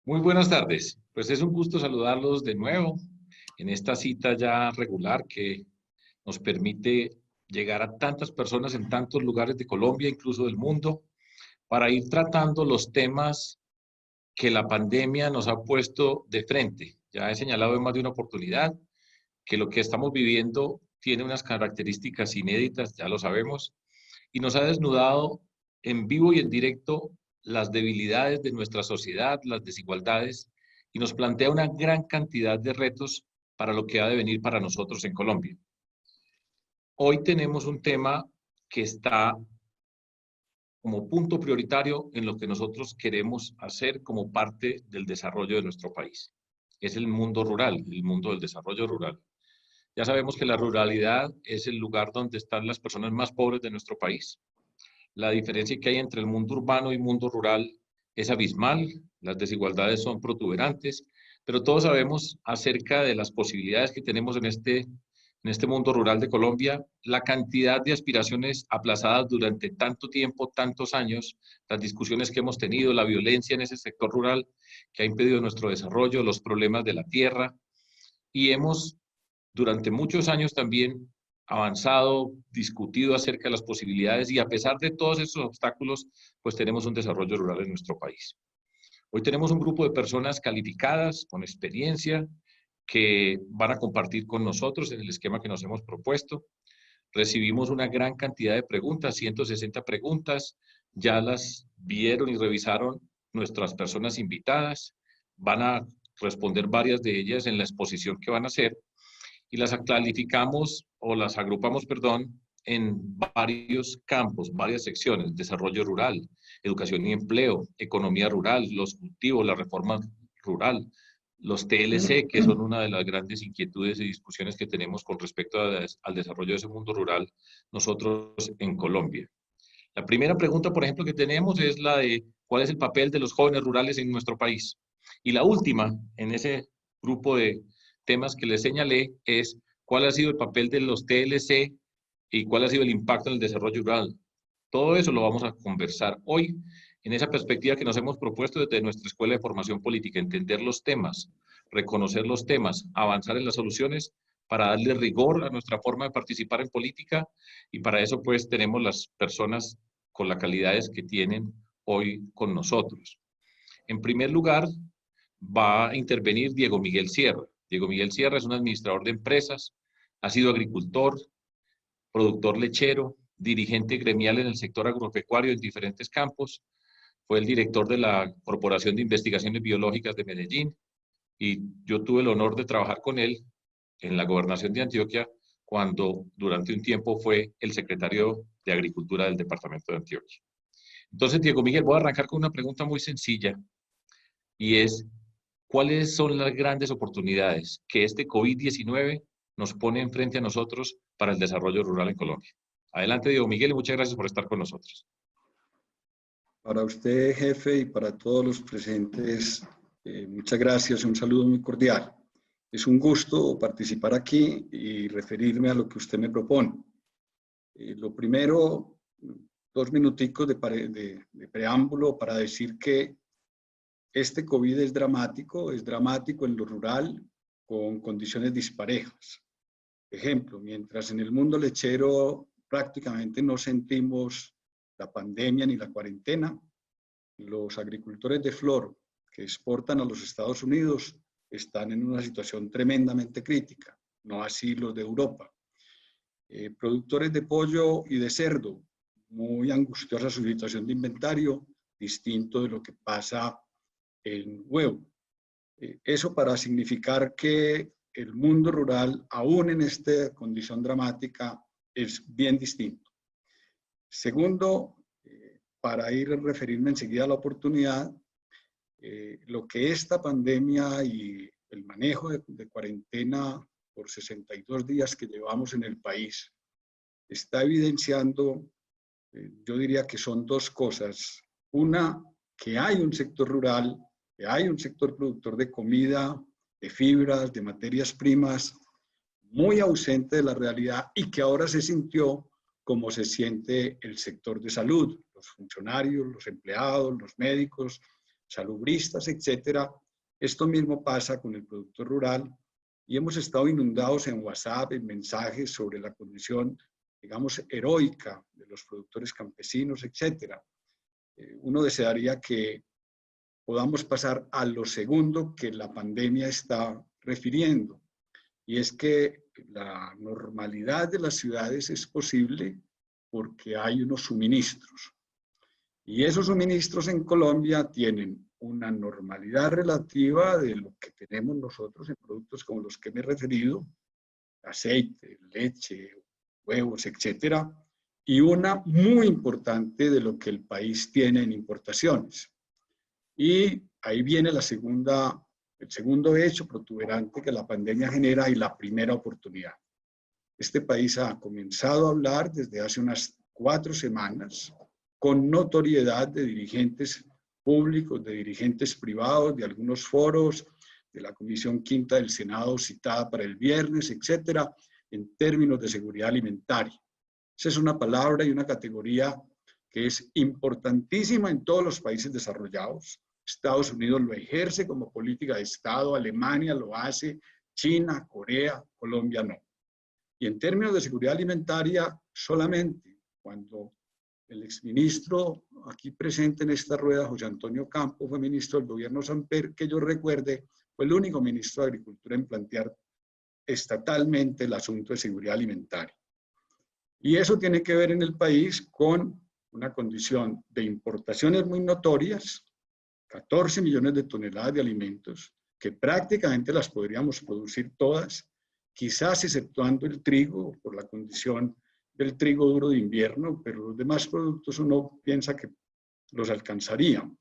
Muy buenas tardes. Pues es un gusto saludarlos de nuevo en esta cita ya regular que nos permite llegar a tantas personas en tantos lugares de Colombia, incluso del mundo, para ir tratando los temas que la pandemia nos ha puesto de frente. Ya he señalado en más de una oportunidad que lo que estamos viviendo tiene unas características inéditas, ya lo sabemos, y nos ha desnudado en vivo y en directo las debilidades de nuestra sociedad, las desigualdades, y nos plantea una gran cantidad de retos para lo que ha de venir para nosotros en Colombia. Hoy tenemos un tema que está como punto prioritario en lo que nosotros queremos hacer como parte del desarrollo de nuestro país. Es el mundo rural, el mundo del desarrollo rural. Ya sabemos que la ruralidad es el lugar donde están las personas más pobres de nuestro país. La diferencia que hay entre el mundo urbano y el mundo rural es abismal, las desigualdades son protuberantes, pero todos sabemos acerca de las posibilidades que tenemos en este mundo rural de Colombia, la cantidad de aspiraciones aplazadas durante tanto tiempo, tantos años, las discusiones que hemos tenido, la violencia en ese sector rural que ha impedido nuestro desarrollo, los problemas de la tierra, y hemos durante muchos años también avanzado, discutido acerca de las posibilidades y a pesar de todos esos obstáculos, pues tenemos un desarrollo rural en nuestro país. Hoy tenemos un grupo de personas calificadas, con experiencia, que van a compartir con nosotros en el esquema que nos hemos propuesto. Recibimos una gran cantidad de preguntas, 160 preguntas, ya las vieron y revisaron nuestras personas invitadas, van a responder varias de ellas en la exposición que van a hacer y las clasificamos o las agrupamos, perdón, en varios campos, varias secciones: desarrollo rural, educación y empleo, economía rural, los cultivos, la reforma rural, los TLC, que son una de las grandes inquietudes y discusiones que tenemos con respecto al desarrollo de ese mundo rural nosotros en Colombia. La primera pregunta, por ejemplo, que tenemos es la de cuál es el papel de los jóvenes rurales en nuestro país. Y la última, en ese grupo de temas que les señalé, es cuál ha sido el papel de los TLC y cuál ha sido el impacto en el desarrollo rural. Todo eso lo vamos a conversar hoy en esa perspectiva que nos hemos propuesto desde nuestra Escuela de Formación Política: entender los temas, reconocer los temas, avanzar en las soluciones para darle rigor a nuestra forma de participar en política, y para eso pues tenemos las personas con las calidades que tienen hoy con nosotros. En primer lugar, va a intervenir Diego Miguel Sierra. Diego Miguel Sierra es un administrador de empresas, ha sido agricultor, productor lechero, dirigente gremial en el sector agropecuario en diferentes campos, fue el director de la Corporación de Investigaciones Biológicas de Medellín, y yo tuve el honor de trabajar con él en la gobernación de Antioquia cuando durante un tiempo fue el secretario de Agricultura del departamento de Antioquia. Entonces, Diego Miguel, voy a arrancar con una pregunta muy sencilla y es: ¿cuáles son las grandes oportunidades que este COVID-19 nos pone enfrente a nosotros para el desarrollo rural en Colombia? Adelante, Diego Miguel, y muchas gracias por estar con nosotros. Para usted, jefe, y para todos los presentes, muchas gracias, un saludo muy cordial. Es un gusto participar aquí y referirme a lo que usted me propone. Lo primero, 2 minuticos de preámbulo para decir que este COVID es dramático en lo rural con condiciones disparejas. Ejemplo, mientras en el mundo lechero prácticamente no sentimos la pandemia ni la cuarentena, los agricultores de flor que exportan a los Estados Unidos están en una situación tremendamente crítica, no así los de Europa. Productores de pollo y de cerdo, muy angustiosa su situación de inventario, distinto de lo que pasa en huevo. Eso para significar que el mundo rural, aún en esta condición dramática, es bien distinto. Segundo, para ir a referirme enseguida a la oportunidad, lo que esta pandemia y el manejo de cuarentena por 62 días que llevamos en el país está evidenciando, yo diría que son dos cosas. Una, que hay un sector rural, que hay un sector productor de comida, de fibras, de materias primas, muy ausente de la realidad y que ahora se sintió como se siente el sector de salud, los funcionarios, los empleados, los médicos, salubristas, etcétera. Esto mismo pasa con el productor rural y hemos estado inundados en WhatsApp, en mensajes sobre la condición, digamos, heroica de los productores campesinos, etcétera. Uno desearía que podamos pasar a lo segundo que la pandemia está refiriendo, y es que la normalidad de las ciudades es posible porque hay unos suministros. Y esos suministros en Colombia tienen una normalidad relativa de lo que tenemos nosotros en productos como los que me he referido, aceite, leche, huevos, etcétera, y una muy importante de lo que el país tiene en importaciones. Y ahí viene el segundo hecho protuberante que la pandemia genera y la primera oportunidad. Este país ha comenzado a hablar desde hace unas 4 semanas con notoriedad de dirigentes públicos, de dirigentes privados, de algunos foros, de la Comisión Quinta del Senado citada para el viernes, etcétera, en términos de seguridad alimentaria. Esa es una palabra y una categoría que es importantísima en todos los países desarrollados. Estados Unidos lo ejerce como política de Estado, Alemania lo hace, China, Corea, Colombia no. Y en términos de seguridad alimentaria, solamente cuando el exministro aquí presente en esta rueda, José Antonio Campo, fue ministro del gobierno Samper, que yo recuerde, fue el único ministro de Agricultura en plantear estatalmente el asunto de seguridad alimentaria. Y eso tiene que ver en el país con una condición de importaciones muy notorias, 14 millones de toneladas de alimentos, que prácticamente las podríamos producir todas, quizás exceptuando el trigo, por la condición del trigo duro de invierno, pero los demás productos uno piensa que los alcanzaríamos.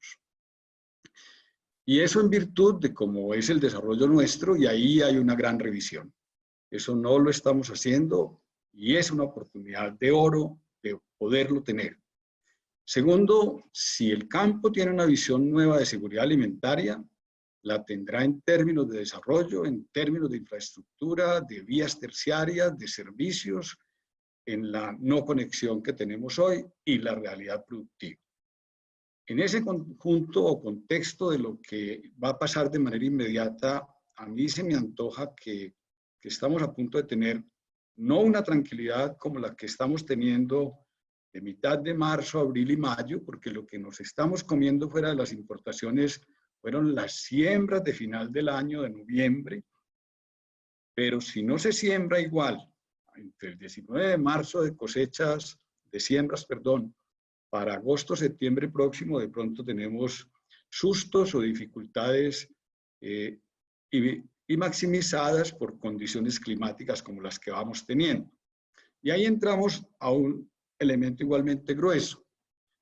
Y eso en virtud de cómo es el desarrollo nuestro, y ahí hay una gran revisión. Eso no lo estamos haciendo y es una oportunidad de oro de poderlo tener. Segundo, si el campo tiene una visión nueva de seguridad alimentaria, la tendrá en términos de desarrollo, en términos de infraestructura, de vías terciarias, de servicios, en la no conexión que tenemos hoy y la realidad productiva. En ese conjunto o contexto de lo que va a pasar de manera inmediata, a mí se me antoja que estamos a punto de tener no una tranquilidad como la que estamos teniendo de mitad de marzo, abril y mayo, porque lo que nos estamos comiendo fuera de las importaciones fueron las siembras de final del año, de noviembre, pero si no se siembra igual, entre el 19 de marzo de cosechas, de siembras, perdón, para agosto, septiembre próximo, de pronto tenemos sustos o dificultades y maximizadas por condiciones climáticas como las que vamos teniendo. Y ahí entramos a un elemento igualmente grueso,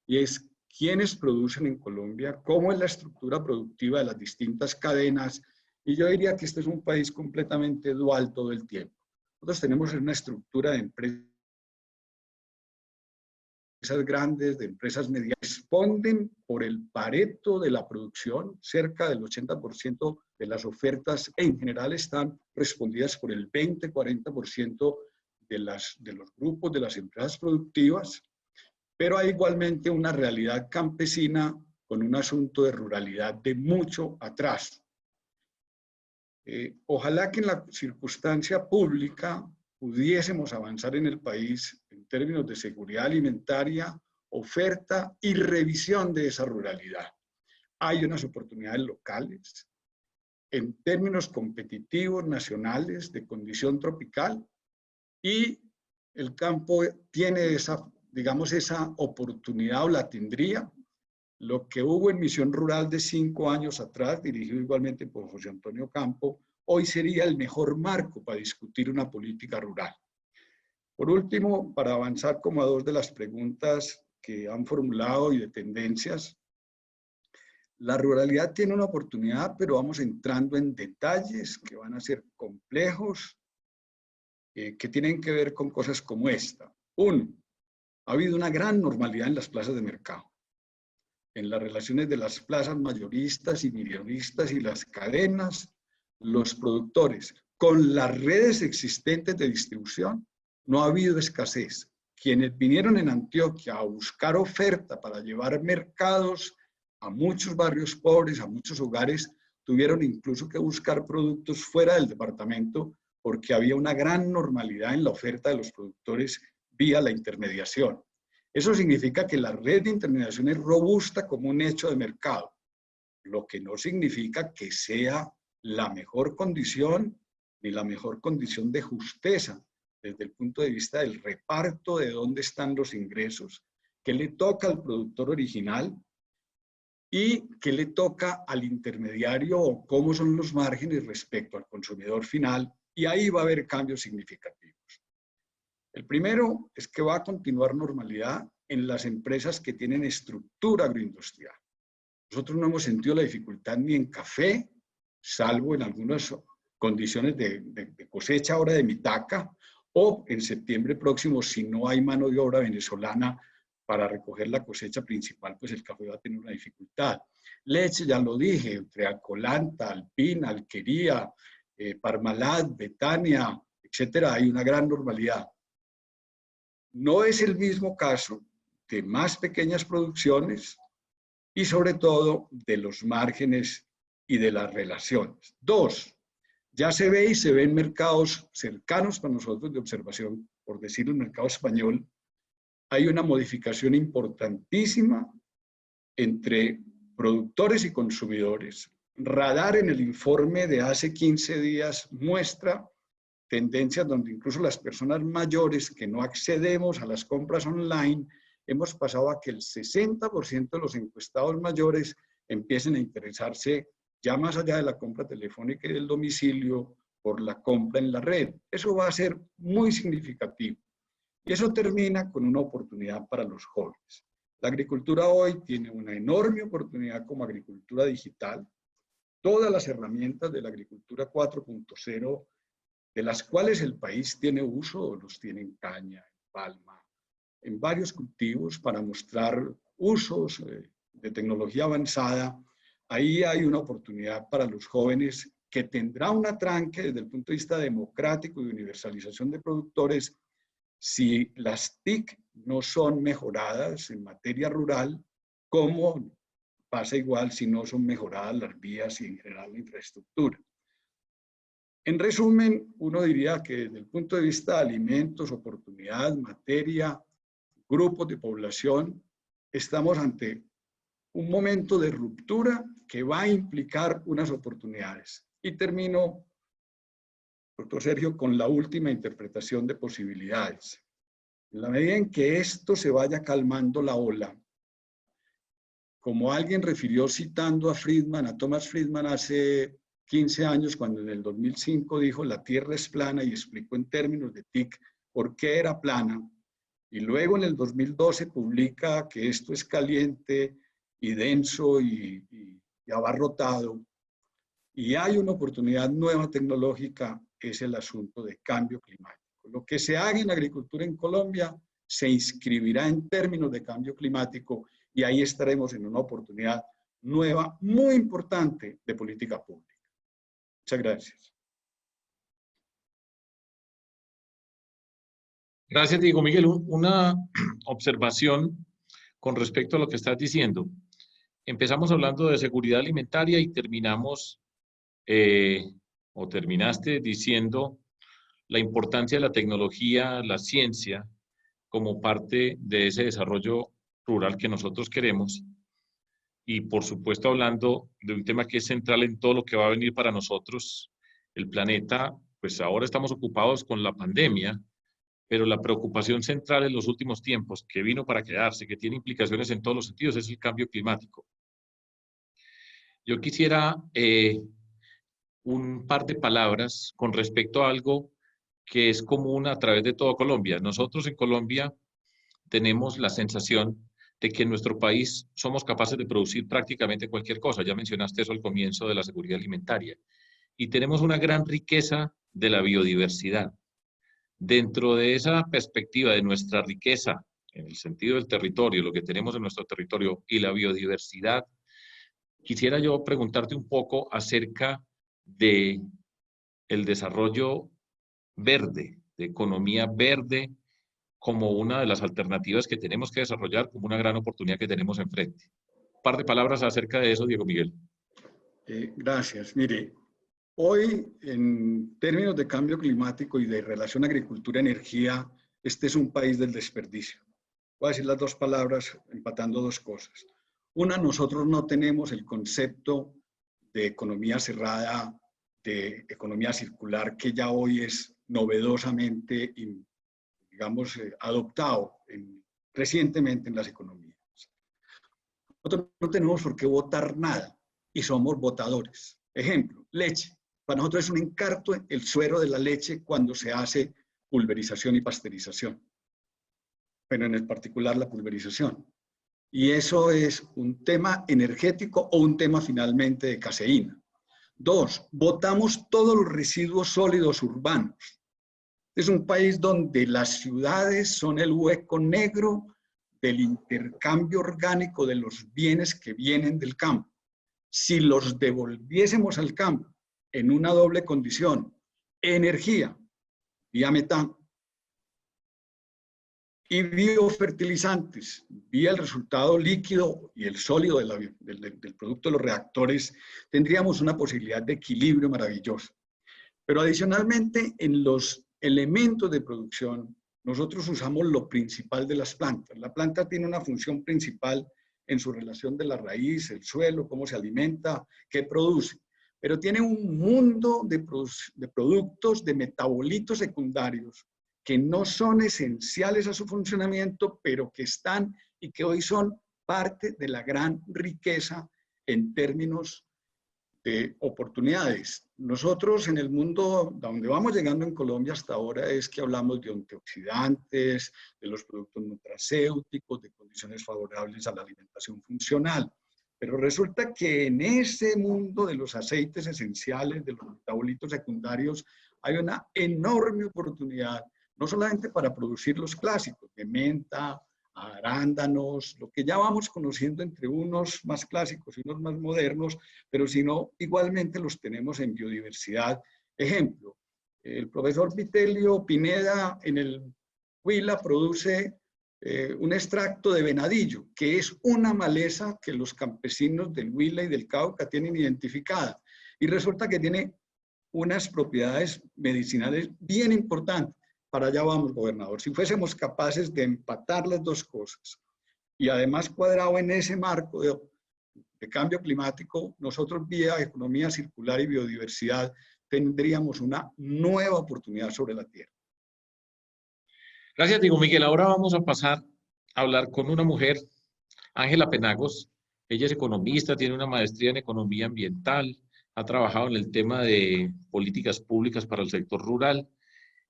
y es quiénes producen en Colombia, cómo es la estructura productiva de las distintas cadenas, y yo diría que este es un país completamente dual todo el tiempo. Nosotros tenemos una estructura de empresas grandes, de empresas medianas, responden por el pareto de la producción, cerca del 80% de las ofertas en general están respondidas por el 20-40% de los grupos de las empresas productivas, pero hay igualmente una realidad campesina con un asunto de ruralidad de mucho atraso. Ojalá que en la circunstancia pública pudiésemos avanzar en el país en términos de seguridad alimentaria, oferta y revisión de esa ruralidad. Hay unas oportunidades locales, en términos competitivos nacionales de condición tropical, y el campo tiene esa, digamos, esa oportunidad o la tendría. Lo que hubo en Misión Rural de 5 años atrás, dirigido igualmente por José Antonio Campo, hoy sería el mejor marco para discutir una política rural. Por último, para avanzar como a 2 de las preguntas que han formulado y de tendencias, la ruralidad tiene una oportunidad, pero vamos entrando en detalles que van a ser complejos, que tienen que ver con cosas como esta. 1. Ha habido una gran normalidad en las plazas de mercado, en las relaciones de las plazas mayoristas y minoristas y las cadenas, los productores. Con las redes existentes de distribución no ha habido escasez. Quienes vinieron en Antioquia a buscar oferta para llevar mercados a muchos barrios pobres, a muchos hogares, tuvieron incluso que buscar productos fuera del departamento porque había una gran normalidad en la oferta de los productores vía la intermediación. Eso significa que la red de intermediación es robusta como un hecho de mercado, lo que no significa que sea la mejor condición ni la mejor condición de justeza desde el punto de vista del reparto de dónde están los ingresos, qué le toca al productor original y qué le toca al intermediario o cómo son los márgenes respecto al consumidor final, y ahí va a haber cambios significativos. El primero es que va a continuar normalidad en las empresas que tienen estructura agroindustrial. Nosotros no hemos sentido la dificultad ni en café, salvo en algunas condiciones de cosecha ahora de mitaca, o en septiembre próximo, si no hay mano de obra venezolana para recoger la cosecha principal, pues el café va a tener una dificultad. Leche, ya lo dije, entre Alcolanta, Alpina, Alquería, Parmalat, Betania, etcétera, hay una gran normalidad. No es el mismo caso de más pequeñas producciones y sobre todo de los márgenes y de las relaciones. Dos, ya se ve y se ve en mercados cercanos para nosotros de observación, por decir el mercado español, hay una modificación importantísima entre productores y consumidores. Radar en el informe de hace 15 días muestra tendencias donde incluso las personas mayores que no accedemos a las compras online, hemos pasado a que el 60% de los encuestados mayores empiecen a interesarse ya más allá de la compra telefónica y del domicilio por la compra en la red. Eso va a ser muy significativo. Y eso termina con una oportunidad para los jóvenes. La agricultura hoy tiene una enorme oportunidad como agricultura digital. Todas las herramientas de la agricultura 4.0, de las cuales el país tiene uso, los tiene en caña, en palma, en varios cultivos para mostrar usos de tecnología avanzada. Ahí hay una oportunidad para los jóvenes que tendrá un atranque desde el punto de vista democrático y de universalización de productores si las TIC no son mejoradas en materia rural, como pasa igual si no son mejoradas las vías y en general la infraestructura. En resumen, uno diría que desde el punto de vista de alimentos, oportunidad, materia, grupos de población, estamos ante un momento de ruptura que va a implicar unas oportunidades. Y termino, doctor Sergio, con la última interpretación de posibilidades. En la medida en que esto se vaya calmando la ola, como alguien refirió citando a Friedman, a Thomas Friedman hace 15 años, cuando en el 2005 dijo la Tierra es plana y explicó en términos de TIC por qué era plana, y luego en el 2012 publica que esto es caliente y denso y abarrotado, y hay una oportunidad nueva tecnológica, es el asunto de cambio climático. Lo que se haga en agricultura en Colombia se inscribirá en términos de cambio climático y ahí estaremos en una oportunidad nueva, muy importante de política pública. Muchas gracias. Gracias, Diego Miguel. Una observación con respecto a lo que estás diciendo. Empezamos hablando de seguridad alimentaria y terminamos, o terminaste diciendo la importancia de la tecnología, la ciencia, como parte de ese desarrollo rural que nosotros queremos. Y por supuesto hablando de un tema que es central en todo lo que va a venir para nosotros, el planeta, pues ahora estamos ocupados con la pandemia, pero la preocupación central en los últimos tiempos, que vino para quedarse, que tiene implicaciones en todos los sentidos, es el cambio climático. Yo quisiera un par de palabras con respecto a algo que es común a través de toda Colombia. Nosotros en Colombia tenemos la sensación de que en nuestro país somos capaces de producir prácticamente cualquier cosa. Ya mencionaste eso al comienzo de la seguridad alimentaria. Y tenemos una gran riqueza de la biodiversidad. Dentro de esa perspectiva de nuestra riqueza, en el sentido del territorio, lo que tenemos en nuestro territorio y la biodiversidad, quisiera yo preguntarte un poco acerca de el desarrollo verde, de economía verde, como una de las alternativas que tenemos que desarrollar, como una gran oportunidad que tenemos enfrente. par de palabras acerca de eso, Diego Miguel. Gracias. Mire, hoy en términos de cambio climático y de relación agricultura-energía, este es un país del desperdicio. Voy a decir las dos palabras empatando dos cosas. Una, nosotros no tenemos el concepto de economía cerrada, de economía circular, que ya hoy es novedosamente, digamos, adoptado recientemente en las economías. Nosotros no tenemos por qué votar nada y somos votadores. Ejemplo, leche. Para nosotros es un encarto el suero de la leche cuando se hace pulverización y pasteurización, pero en el particular la pulverización. Y eso es un tema energético o un tema finalmente de caseína. Dos, botamos todos los residuos sólidos urbanos. Es un país donde las ciudades son el hueco negro del intercambio orgánico de los bienes que vienen del campo. Si los devolviésemos al campo en una doble condición, energía vía metano y biofertilizantes vía el resultado líquido y el sólido del producto de los reactores, tendríamos una posibilidad de equilibrio maravilloso. Pero adicionalmente, en los elementos de producción, nosotros usamos lo principal de las plantas. La planta tiene una función principal en su relación de la raíz, el suelo, cómo se alimenta, qué produce. Pero tiene un mundo de productos, de metabolitos secundarios que no son esenciales a su funcionamiento, pero que están y que hoy son parte de la gran riqueza en términos de oportunidades. Nosotros en el mundo donde vamos llegando en Colombia hasta ahora es que hablamos de antioxidantes, de los productos nutracéuticos, de condiciones favorables a la alimentación funcional. Pero resulta que en ese mundo de los aceites esenciales, de los metabolitos secundarios, hay una enorme oportunidad, no solamente para producir los clásicos de menta, arándanos, lo que ya vamos conociendo entre unos más clásicos y unos más modernos, pero si no, igualmente los tenemos en biodiversidad. Ejemplo, el profesor Vitelio Pineda en el Huila produce un extracto de venadillo, que es una maleza que los campesinos del Huila y del Cauca tienen identificada. Y resulta que tiene unas propiedades medicinales bien importantes. Para allá vamos, gobernador. Si fuésemos capaces de empatar las dos cosas y además cuadrado en ese marco de cambio climático, nosotros vía economía circular y biodiversidad tendríamos una nueva oportunidad sobre la Tierra. Gracias, Diego Miguel. Ahora vamos a pasar a hablar con una mujer, Ángela Penagos. Ella es economista, tiene una maestría en economía ambiental, ha trabajado en el tema de políticas públicas para el sector rural.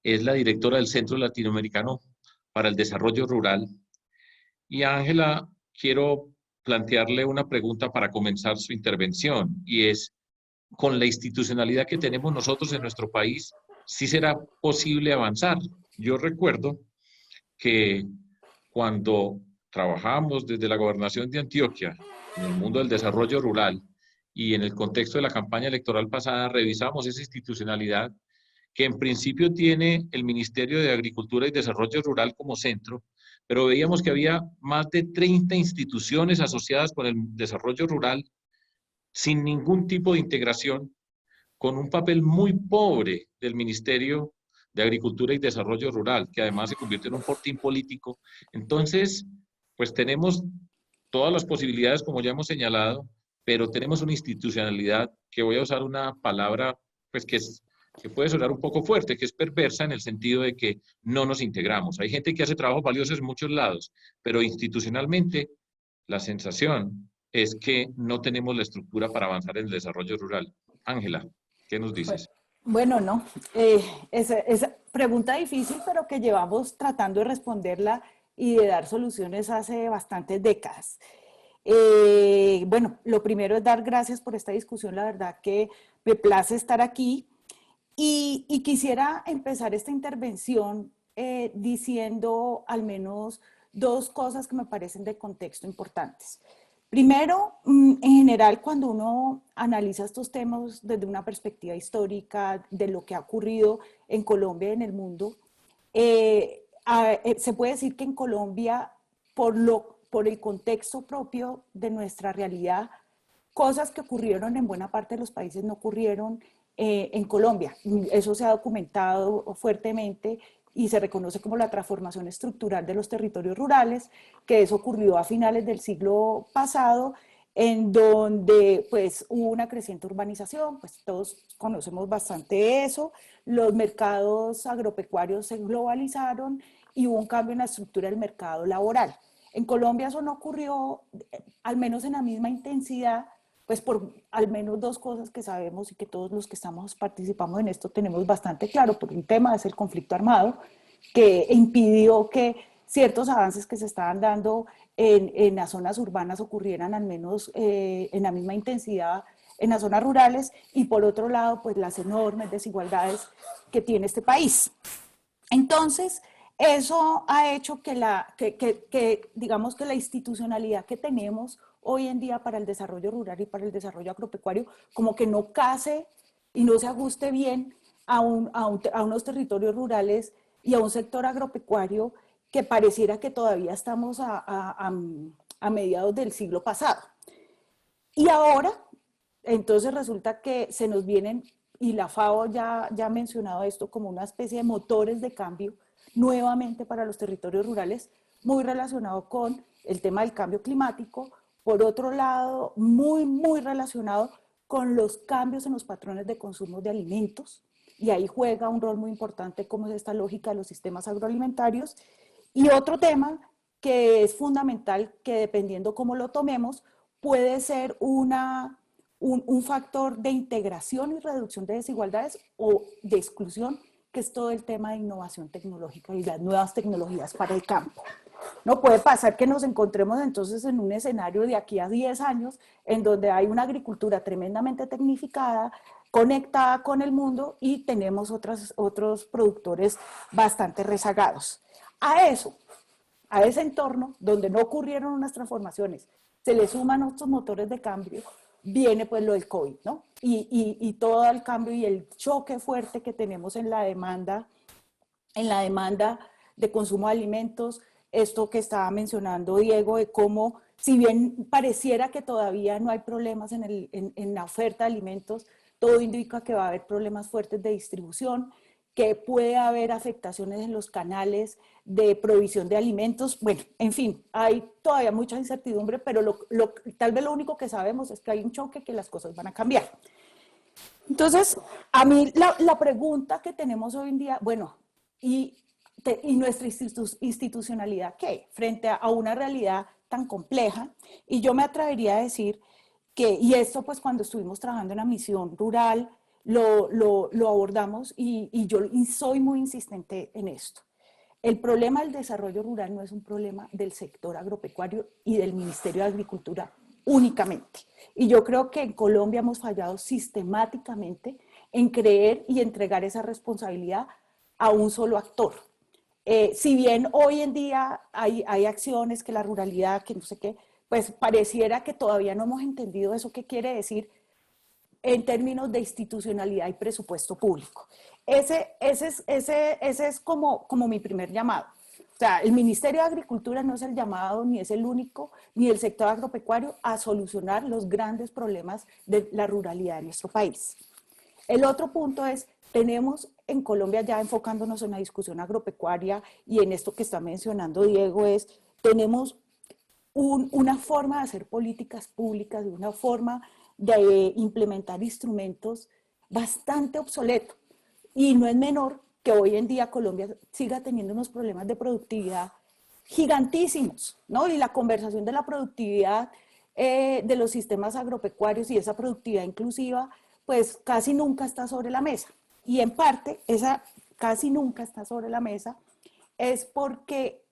Es la directora del Centro Latinoamericano para el Desarrollo Rural. Y a Ángela, quiero plantearle una pregunta para comenzar su intervención, y es, con la institucionalidad que tenemos nosotros en nuestro país, ¿sí será posible avanzar? Yo recuerdo que cuando trabajamos desde la gobernación de Antioquia en el mundo del desarrollo rural y en el contexto de la campaña electoral pasada, revisamos esa institucionalidad que en principio tiene el Ministerio de Agricultura y Desarrollo Rural como centro, pero veíamos que había más de 30 instituciones asociadas con el desarrollo rural sin ningún tipo de integración, con un papel muy pobre del Ministerio de Agricultura y Desarrollo Rural, que además se convirtió en un fortín político. Entonces, pues tenemos todas las posibilidades, como ya hemos señalado, pero tenemos una institucionalidad, que voy a usar una palabra pues que puede sonar un poco fuerte, que es perversa en el sentido de que no nos integramos. Hay gente que hace trabajos valiosos en muchos lados, pero institucionalmente la sensación es que no tenemos la estructura para avanzar en el desarrollo rural. Ángela, ¿qué nos dices? Bueno, no, esa pregunta difícil, pero que llevamos tratando de responderla y de dar soluciones hace bastantes décadas. Bueno, lo primero es dar gracias por esta discusión, la verdad que me place estar aquí y quisiera empezar esta intervención diciendo al menos dos cosas que me parecen de contexto importantes. Primero, en general, cuando uno analiza estos temas desde una perspectiva histórica de lo que ha ocurrido en Colombia y en el mundo, se puede decir que en Colombia, por el contexto propio de nuestra realidad, cosas que ocurrieron en buena parte de los países no ocurrieron en Colombia. Eso se ha documentado fuertemente y se reconoce como la transformación estructural de los territorios rurales, que eso ocurrió a finales del siglo pasado, en donde pues hubo una creciente urbanización, pues todos conocemos bastante eso, los mercados agropecuarios se globalizaron y hubo un cambio en la estructura del mercado laboral. En Colombia eso no ocurrió, al menos en la misma intensidad, pues por al menos dos cosas que sabemos y que todos los que participamos en esto tenemos bastante claro. Por un tema es el conflicto armado, que impidió que ciertos avances que se estaban dando en las zonas urbanas ocurrieran al menos en la misma intensidad en las zonas rurales, y por otro lado, pues las enormes desigualdades que tiene este país. Entonces, eso ha hecho que digamos que la institucionalidad que tenemos hoy en día para el desarrollo rural y para el desarrollo agropecuario como que no case y no se ajuste bien a unos territorios rurales y a un sector agropecuario que pareciera que todavía estamos a mediados del siglo pasado. Y ahora, entonces resulta que se nos vienen, y la FAO ya ha mencionado esto como una especie de motores de cambio nuevamente para los territorios rurales, muy relacionado con el tema del cambio climático, por otro lado, muy relacionado con los cambios en los patrones de consumo de alimentos, y ahí juega un rol muy importante como es esta lógica de los sistemas agroalimentarios. Y otro tema que es fundamental, que dependiendo cómo lo tomemos, puede ser un factor de integración y reducción de desigualdades o de exclusión, que es todo el tema de innovación tecnológica y las nuevas tecnologías para el campo. No puede pasar que nos encontremos entonces en un escenario de aquí a 10 años en donde hay una agricultura tremendamente tecnificada, conectada con el mundo, y tenemos otros productores bastante rezagados. A ese entorno donde no ocurrieron unas transformaciones, se le suman otros motores de cambio, viene pues lo del COVID, ¿no? Y todo el cambio y el choque fuerte que tenemos en la demanda de consumo de alimentos, esto que estaba mencionando Diego, de cómo, si bien pareciera que todavía no hay problemas en la oferta de alimentos, todo indica que va a haber problemas fuertes de distribución, que puede haber afectaciones en los canales de provisión de alimentos. Bueno, en fin, hay todavía mucha incertidumbre, pero tal vez lo único que sabemos es que hay un choque, que las cosas van a cambiar. Entonces, a mí la pregunta que tenemos hoy en día, bueno, ¿y nuestra institucionalidad qué? Frente a una realidad tan compleja, y yo me atrevería a decir que, y esto pues cuando estuvimos trabajando en la misión rural, lo abordamos, y yo soy muy insistente en esto. El problema del desarrollo rural no es un problema del sector agropecuario y del Ministerio de Agricultura únicamente. Y yo creo que en Colombia hemos fallado sistemáticamente en creer y entregar esa responsabilidad a un solo actor. Si bien hoy en día hay acciones, que la ruralidad, que no sé qué, pues pareciera que todavía no hemos entendido eso qué quiere decir en términos de institucionalidad y presupuesto público. Ese es como mi primer llamado. O sea, el Ministerio de Agricultura no es el llamado, ni es el único, ni el sector agropecuario, a solucionar los grandes problemas de la ruralidad de nuestro país. El otro punto es, tenemos en Colombia, ya enfocándonos en la discusión agropecuaria y en esto que está mencionando Diego, tenemos una forma de hacer políticas públicas, una forma de implementar instrumentos bastante obsoleto. Y no es menor que hoy en día Colombia siga teniendo unos problemas de productividad gigantísimos, ¿no? Y la conversación de la productividad de los sistemas agropecuarios y esa productividad inclusiva, pues casi nunca está sobre la mesa. Y en parte, esa casi nunca está sobre la mesa es porque,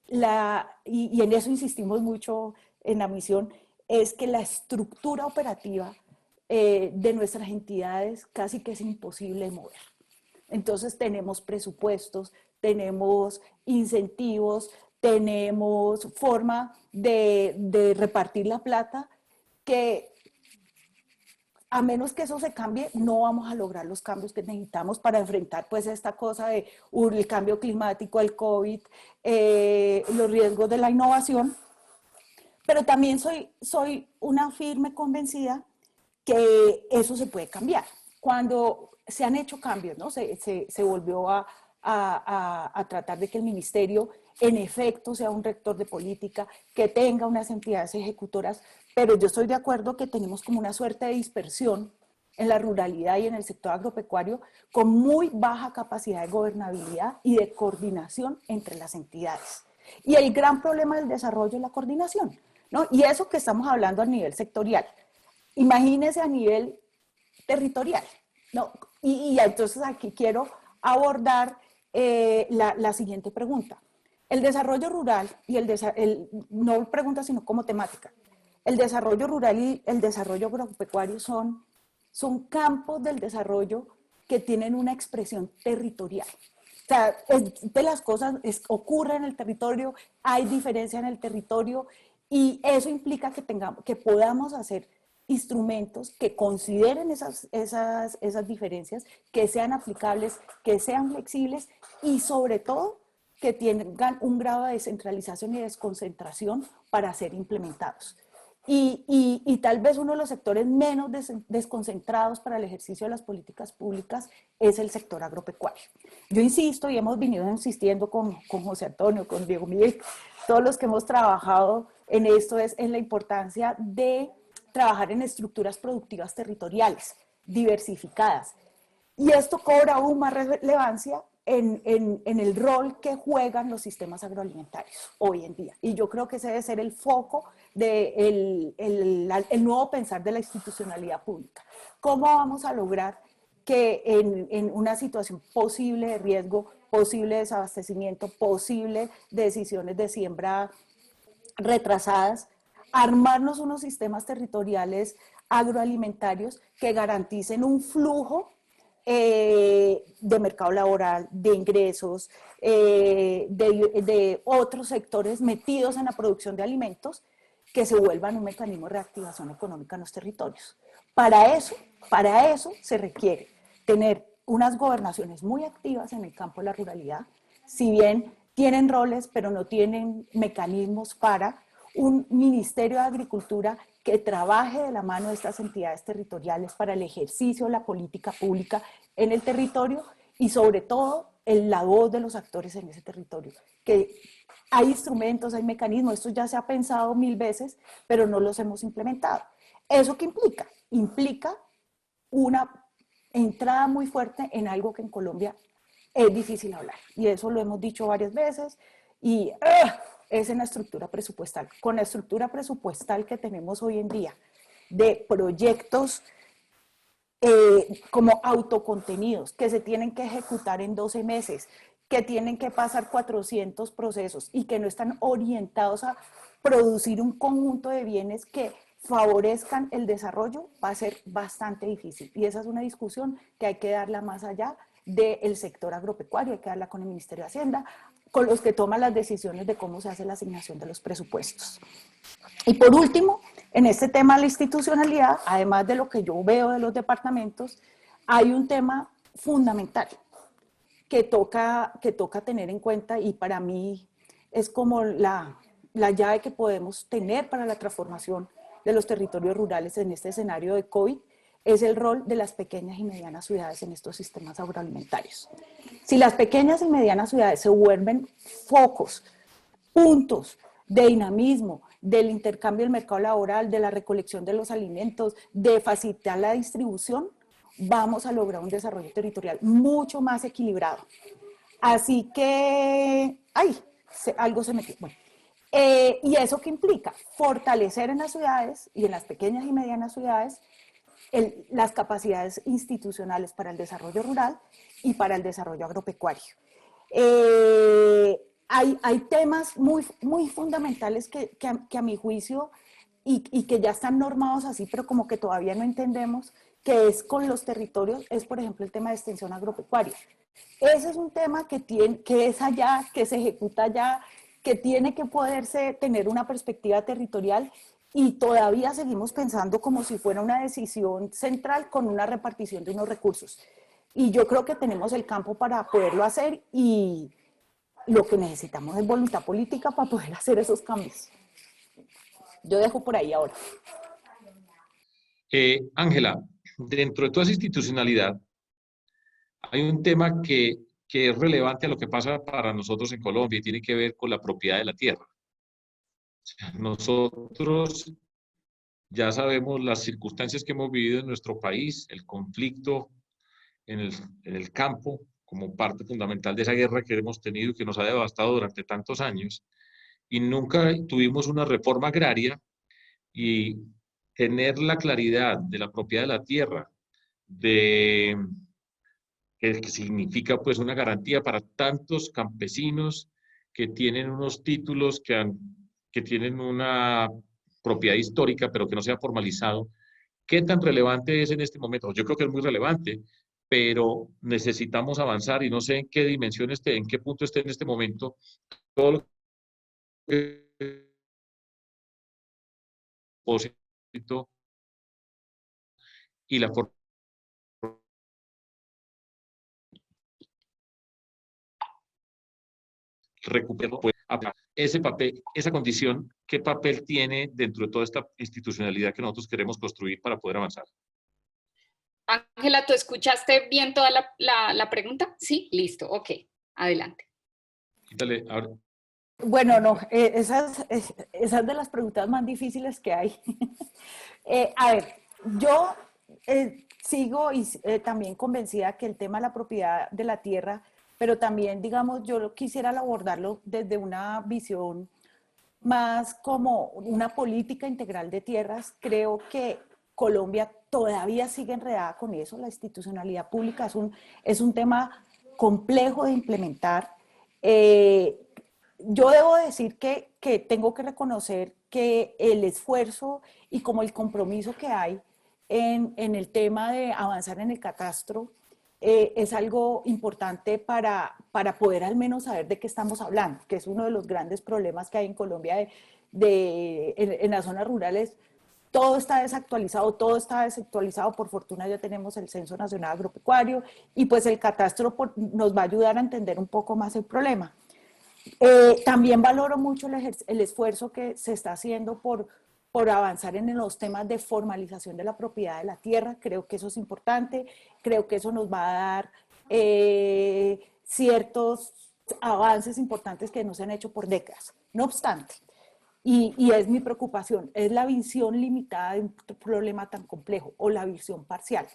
y en eso insistimos mucho en la misión, es que la estructura operativa de nuestras entidades casi que es imposible mover. Entonces tenemos presupuestos, tenemos incentivos, tenemos forma de repartir la plata, que a menos que eso se cambie, no vamos a lograr los cambios que necesitamos para enfrentar pues esta cosa de el cambio climático, el COVID, los riesgos de la innovación. pero también soy una firme convencida que eso se puede cambiar. Cuando se han hecho cambios, ¿no? Se volvió a tratar de que el ministerio en efecto sea un rector de política, que tenga unas entidades ejecutoras, pero yo estoy de acuerdo que tenemos como una suerte de dispersión en la ruralidad y en el sector agropecuario con muy baja capacidad de gobernabilidad y de coordinación entre las entidades. Y el gran problema del desarrollo es la coordinación, ¿no? Y eso que estamos hablando a nivel sectorial. Imagínese a nivel territorial, ¿no? Y entonces aquí quiero abordar la siguiente pregunta. El desarrollo rural y no pregunta sino como temática. El desarrollo rural y el desarrollo agropecuario son campos del desarrollo que tienen una expresión territorial. O sea, de las cosas ocurre en el territorio, hay diferencia en el territorio y eso implica que podamos hacer instrumentos que consideren esas diferencias, que sean aplicables, que sean flexibles y sobre todo que tengan un grado de descentralización y desconcentración para ser implementados. Y tal vez uno de los sectores menos desconcentrados para el ejercicio de las políticas públicas es el sector agropecuario. Yo insisto y hemos venido insistiendo con José Antonio, con Diego Miguel, todos los que hemos trabajado en esto es en la importancia de trabajar en estructuras productivas territoriales, diversificadas. Y esto cobra aún más relevancia en el rol que juegan los sistemas agroalimentarios hoy en día. Y yo creo que ese debe ser el foco del el nuevo pensar de la institucionalidad pública. ¿Cómo vamos a lograr que en una situación posible de riesgo, posible desabastecimiento, posible de decisiones de siembra retrasadas, armarnos unos sistemas territoriales agroalimentarios que garanticen un flujo de mercado laboral, de ingresos, de otros sectores metidos en la producción de alimentos que se vuelvan un mecanismo de reactivación económica en los territorios. Para eso se requiere tener unas gobernaciones muy activas en el campo de la ruralidad, si bien tienen roles, pero no tienen mecanismos para un Ministerio de Agricultura que trabaje de la mano de estas entidades territoriales para el ejercicio de la política pública en el territorio y sobre todo la voz de los actores en ese territorio. Que hay instrumentos, hay mecanismos, esto ya se ha pensado 1000 veces, pero no los hemos implementado. ¿Eso qué implica? Implica una entrada muy fuerte en algo que en Colombia es difícil hablar. Y eso lo hemos dicho varias veces y es en la estructura presupuestal. Con la estructura presupuestal que tenemos hoy en día de proyectos como autocontenidos que se tienen que ejecutar en 12 meses, que tienen que pasar 400 procesos y que no están orientados a producir un conjunto de bienes que favorezcan el desarrollo, va a ser bastante difícil. Y esa es una discusión que hay que darla más allá del sector agropecuario, hay que darla con el Ministerio de Hacienda, con los que toman las decisiones de cómo se hace la asignación de los presupuestos. Y por último, en este tema de la institucionalidad, además de lo que yo veo de los departamentos, hay un tema fundamental que toca tener en cuenta y para mí es como la llave que podemos tener para la transformación de los territorios rurales en este escenario de COVID, es el rol de las pequeñas y medianas ciudades en estos sistemas agroalimentarios. Si las pequeñas y medianas ciudades se vuelven focos, puntos de dinamismo, del intercambio del mercado laboral, de la recolección de los alimentos, de facilitar la distribución, vamos a lograr un desarrollo territorial mucho más equilibrado. Así que, algo se metió. Bueno, ¿y eso qué implica? Fortalecer en las ciudades y en las pequeñas y medianas ciudades las capacidades institucionales para el desarrollo rural y para el desarrollo agropecuario. Hay temas muy fundamentales que a mi juicio y que ya están normados así, pero como que todavía no entendemos, que es con los territorios, es por ejemplo el tema de extensión agropecuaria. Ese es un tema que es allá, que se ejecuta allá, que tiene que poderse tener una perspectiva territorial y todavía seguimos pensando como si fuera una decisión central con una repartición de unos recursos. Y yo creo que tenemos el campo para poderlo hacer y lo que necesitamos es voluntad política para poder hacer esos cambios. Yo dejo por ahí ahora. Ángela, dentro de toda esa institucionalidad, hay un tema que es relevante a lo que pasa para nosotros en Colombia y tiene que ver con la propiedad de la tierra. Nosotros ya sabemos las circunstancias que hemos vivido en nuestro país, el conflicto en el campo, como parte fundamental de esa guerra que hemos tenido y que nos ha devastado durante tantos años, y nunca tuvimos una reforma agraria y tener la claridad de la propiedad de la tierra, de que significa pues una garantía para tantos campesinos que tienen unos títulos que tienen una propiedad histórica, pero que no se ha formalizado. ¿Qué tan relevante es en este momento? Yo creo que es muy relevante, pero necesitamos avanzar y no sé en qué dimensión esté, en qué punto esté en este momento todo lo que propósito y la forma recuperar pues, ese papel, esa condición, qué papel tiene dentro de toda esta institucionalidad que nosotros queremos construir para poder avanzar. Ángela, ¿tú escuchaste bien toda la pregunta? Sí, listo, ok, adelante. Quítale, ahora. Bueno, no, esas de las preguntas más difíciles que hay. A ver, yo sigo y también convencida que el tema de la propiedad de la tierra, pero también, digamos, yo quisiera abordarlo desde una visión más como una política integral de tierras. Creo que Colombia todavía sigue enredada con eso. La institucionalidad pública es un tema complejo de implementar. Yo debo decir que tengo que reconocer que el esfuerzo y como el compromiso que hay en el tema de avanzar en el catastro es algo importante para poder al menos saber de qué estamos hablando, que es uno de los grandes problemas que hay en Colombia en las zonas rurales. Todo está desactualizado, por fortuna ya tenemos el Censo Nacional Agropecuario y pues el catastro nos va a ayudar a entender un poco más el problema. También valoro mucho el esfuerzo que se está haciendo por avanzar en los temas de formalización de la propiedad de la tierra. Creo que eso es importante, creo que eso nos va a dar ciertos avances importantes que no se han hecho por décadas. No obstante, y es mi preocupación, es la visión limitada de un problema tan complejo o la visión parcial.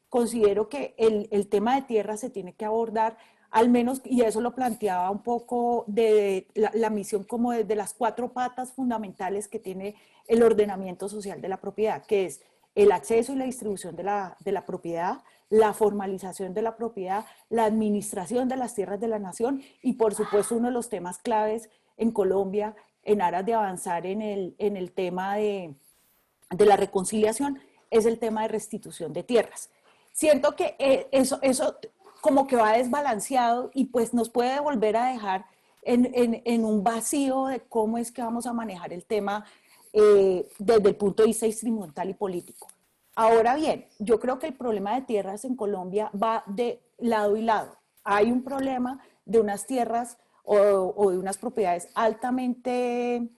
Considero que el tema de tierra se tiene que abordar al menos, y eso lo planteaba un poco de la misión como de las 4 patas fundamentales que tiene el ordenamiento social de la propiedad, que es el acceso y la distribución de la propiedad, la formalización de la propiedad, la administración de las tierras de la nación y por supuesto uno de los temas claves en Colombia en aras de avanzar en el tema de la reconciliación es el tema de restitución de tierras. Siento que eso como que va desbalanceado y pues nos puede volver a dejar en un vacío de cómo es que vamos a manejar el tema desde el punto de vista instrumental y político. Ahora bien, yo creo que el problema de tierras en Colombia va de lado y lado. Hay un problema de unas tierras o de unas propiedades altamente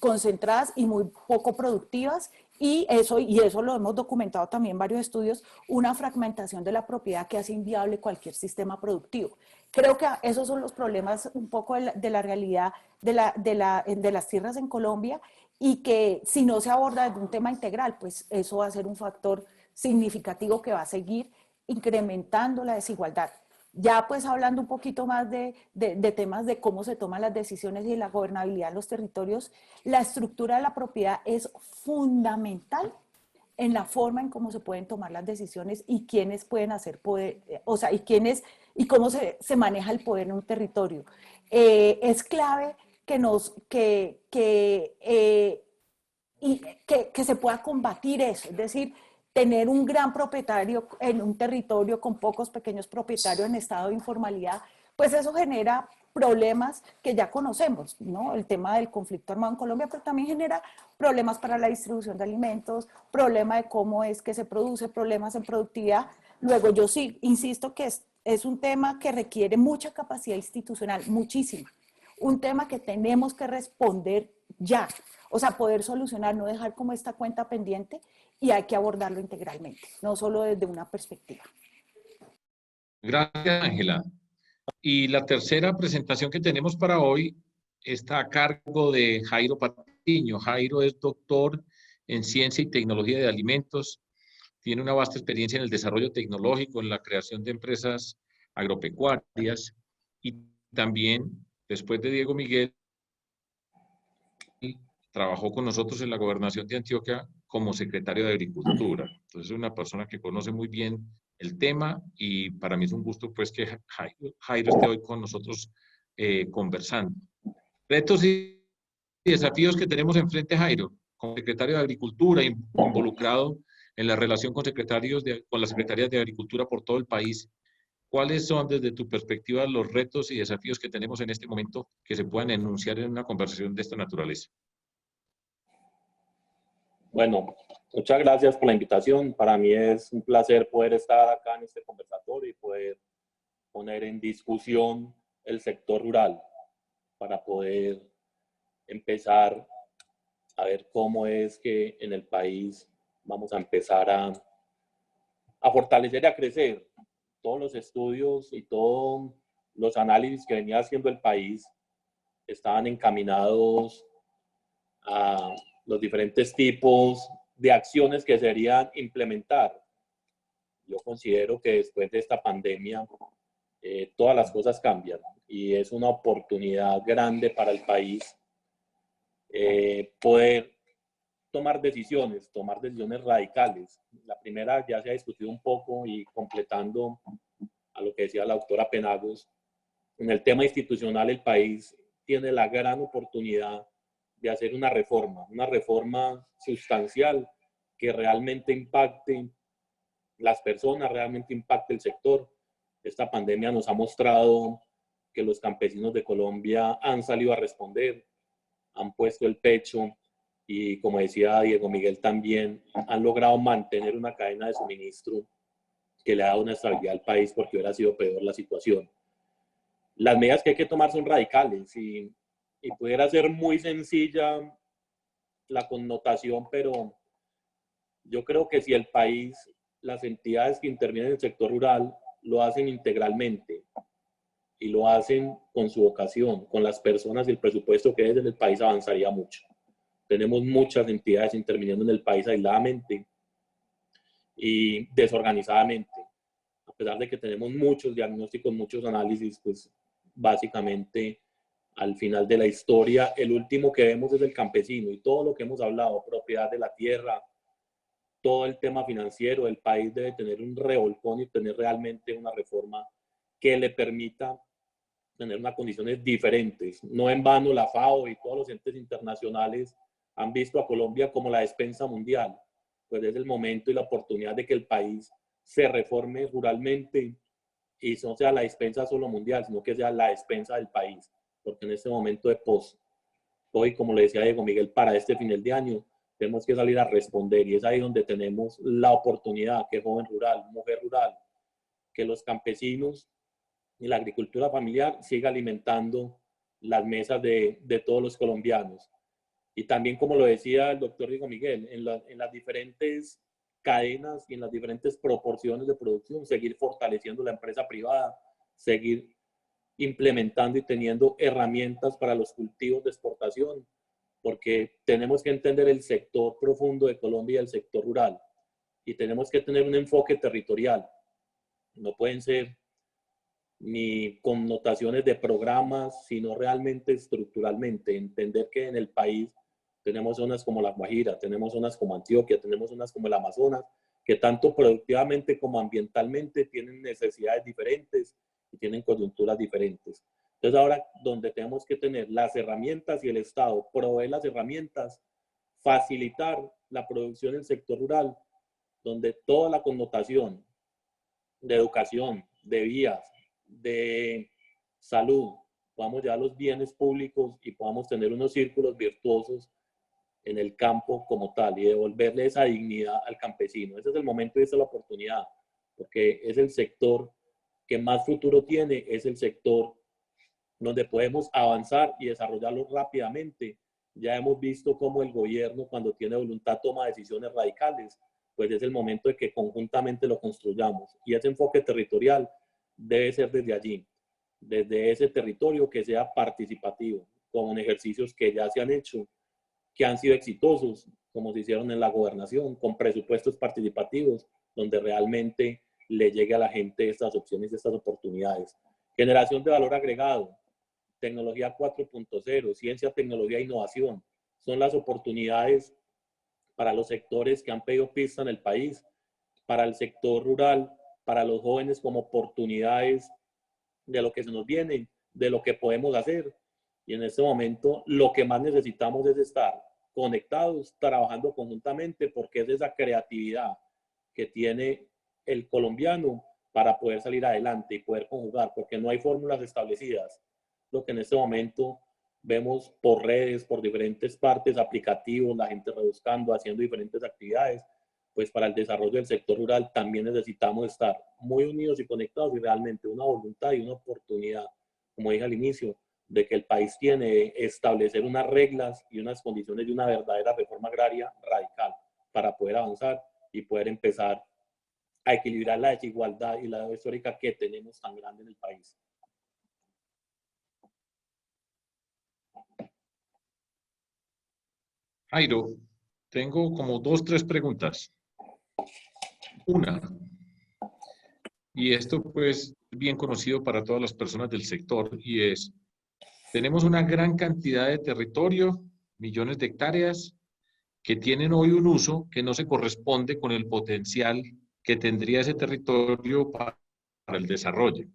concentradas y muy poco productivas y eso lo hemos documentado también en varios estudios, una fragmentación de la propiedad que hace inviable cualquier sistema productivo. Creo que esos son los problemas un poco de la realidad de las tierras en Colombia y que si no se aborda desde un tema integral, pues eso va a ser un factor significativo que va a seguir incrementando la desigualdad. Ya pues hablando un poquito más de temas de cómo se toman las decisiones y de la gobernabilidad en los territorios, la estructura de la propiedad es fundamental en la forma en cómo se pueden tomar las decisiones y quiénes pueden hacer poder, o sea, y cómo se maneja el poder en un territorio. Es clave que se pueda combatir eso, es decir, tener un gran propietario en un territorio con pocos pequeños propietarios en estado de informalidad, pues eso genera problemas que ya conocemos, ¿no? El tema del conflicto armado en Colombia, pero también genera problemas para la distribución de alimentos, problema de cómo es que se produce, problemas en productividad. Luego yo sí insisto que es un tema que requiere mucha capacidad institucional, muchísima. Un tema que tenemos que responder ya. O sea, poder solucionar, no dejar como esta cuenta pendiente y hay que abordarlo integralmente, no solo desde una perspectiva. Gracias, Ángela. Y la tercera presentación que tenemos para hoy está a cargo de Jairo Patiño. Jairo es doctor en Ciencia y Tecnología de Alimentos. Tiene una vasta experiencia en el desarrollo tecnológico, en la creación de empresas agropecuarias y también, después de Diego Miguel, trabajó con nosotros en la gobernación de Antioquia como secretario de Agricultura. Entonces es una persona que conoce muy bien el tema y para mí es un gusto pues que Jairo esté hoy con nosotros conversando. Retos y desafíos que tenemos enfrente, Jairo, como secretario de Agricultura, involucrado en la relación con con las secretarías de Agricultura por todo el país. ¿Cuáles son, desde tu perspectiva, los retos y desafíos que tenemos en este momento que se puedan enunciar en una conversación de esta naturaleza? Bueno, muchas gracias por la invitación. Para mí es un placer poder estar acá en este conversatorio y poder poner en discusión el sector rural para poder empezar a ver cómo es que en el país vamos a empezar a fortalecer y a crecer. Todos los estudios y todos los análisis que venía haciendo el país estaban encaminados a los diferentes tipos de acciones que se deberían implementar. Yo considero que después de esta pandemia todas las cosas cambian y es una oportunidad grande para el país poder tomar decisiones radicales. La primera ya se ha discutido un poco y completando a lo que decía la doctora Penagos, en el tema institucional el país tiene la gran oportunidad de hacer una reforma sustancial que realmente impacte las personas, realmente impacte el sector. Esta pandemia nos ha mostrado que los campesinos de Colombia han salido a responder, han puesto el pecho y, como decía Diego Miguel también, han logrado mantener una cadena de suministro que le ha dado una estabilidad al país porque hubiera sido peor la situación. Las medidas que hay que tomar son radicales y pudiera ser muy sencilla la connotación, pero yo creo que si el país, las entidades que intervienen en el sector rural lo hacen integralmente y lo hacen con su vocación, con las personas y el presupuesto que es en el país, avanzaría mucho. Tenemos muchas entidades interviniendo en el país aisladamente y desorganizadamente. A pesar de que tenemos muchos diagnósticos, muchos análisis, pues básicamente al final de la historia, el último que vemos es el campesino y todo lo que hemos hablado, propiedad de la tierra, todo el tema financiero, el país debe tener un revolcón y tener realmente una reforma que le permita tener unas condiciones diferentes. No en vano la FAO y todos los entes internacionales han visto a Colombia como la despensa mundial. Pues es el momento y la oportunidad de que el país se reforme ruralmente y no sea la despensa solo mundial, sino que sea la despensa del país. Porque en este momento de hoy, como le decía Diego Miguel, para este final de año, tenemos que salir a responder y es ahí donde tenemos la oportunidad que joven rural, mujer rural, que los campesinos y la agricultura familiar siga alimentando las mesas de todos los colombianos. Y también, como lo decía el doctor Diego Miguel, en las diferentes cadenas y en las diferentes proporciones de producción, seguir fortaleciendo la empresa privada, seguir implementando y teniendo herramientas para los cultivos de exportación, porque tenemos que entender el sector profundo de Colombia y el sector rural, y tenemos que tener un enfoque territorial. No pueden ser ni connotaciones de programas, sino realmente estructuralmente, entender que en el país tenemos zonas como La Guajira, tenemos zonas como Antioquia, tenemos zonas como el Amazonas, que tanto productivamente como ambientalmente tienen necesidades diferentes y tienen coyunturas diferentes. Entonces ahora donde tenemos que tener las herramientas y el Estado provee las herramientas, facilitar la producción en el sector rural, donde toda la connotación de educación, de vías, de salud, podamos llevar los bienes públicos y podamos tener unos círculos virtuosos en el campo como tal y devolverle esa dignidad al campesino. Ese es el momento y esa es la oportunidad, porque es el sector que más futuro tiene, es el sector donde podemos avanzar y desarrollarlo rápidamente Ya hemos visto cómo el gobierno, cuando tiene voluntad, toma decisiones radicales, pues es el momento de que conjuntamente lo construyamos. Y ese enfoque territorial debe ser desde allí, desde ese territorio que sea participativo, con ejercicios que ya se han hecho, que han sido exitosos, como se hicieron en la gobernación, con presupuestos participativos, donde realmente le llegue a la gente estas opciones, estas oportunidades. Generación de valor agregado, tecnología 4.0, ciencia, tecnología e innovación, son las oportunidades para los sectores que han pedido pista en el país, para el sector rural, para los jóvenes como oportunidades de lo que se nos viene, de lo que podemos hacer. Y en este momento lo que más necesitamos es estar conectados, trabajando conjuntamente, porque es esa creatividad que tiene el colombiano para poder salir adelante y poder conjugar, porque no hay fórmulas establecidas. Lo que en este momento vemos por redes, por diferentes partes, aplicativos, la gente rebuscando, haciendo diferentes actividades, pues para el desarrollo del sector rural también necesitamos estar muy unidos y conectados, y realmente una voluntad y una oportunidad, como dije al inicio, de que el país tiene de establecer unas reglas y unas condiciones de una verdadera reforma agraria radical para poder avanzar y poder empezar a equilibrar la desigualdad y la deuda histórica que tenemos tan grande en el país. Jairo, tengo como 2, 3 preguntas. Una, y esto pues bien conocido para todas las personas del sector, y es, tenemos una gran cantidad de territorio, millones de hectáreas, que tienen hoy un uso que no se corresponde con el potencial que tendría ese territorio para el desarrollo.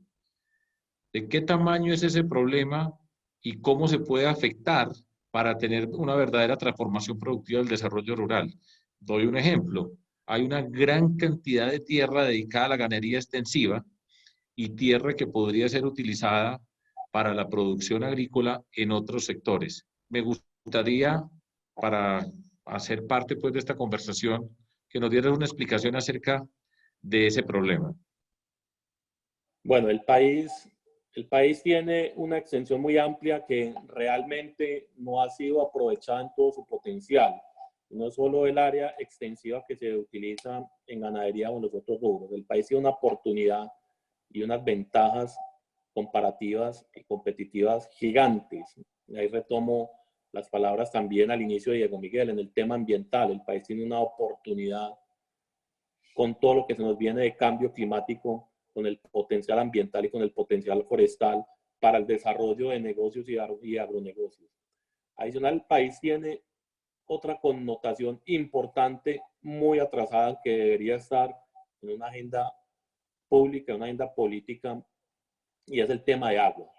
¿De qué tamaño es ese problema y cómo se puede afectar para tener una verdadera transformación productiva del desarrollo rural? Doy un ejemplo. Hay una gran cantidad de tierra dedicada a la ganadería extensiva y tierra que podría ser utilizada para la producción agrícola en otros sectores. Me gustaría, para hacer parte pues, de esta conversación, que nos dieras una explicación acerca de ese problema. Bueno, el país tiene una extensión muy amplia que realmente no ha sido aprovechada en todo su potencial. No solo el área extensiva que se utiliza en ganadería o en los otros rubros. El país tiene una oportunidad y unas ventajas comparativas y competitivas gigantes. Y ahí retomo las palabras también al inicio de Diego Miguel en el tema ambiental. El país tiene una oportunidad con todo lo que se nos viene de cambio climático, con el potencial ambiental y con el potencial forestal para el desarrollo de negocios y agronegocios. Adicional, el país tiene otra connotación importante, muy atrasada, que debería estar en una agenda pública, una agenda política, y es el tema de agua.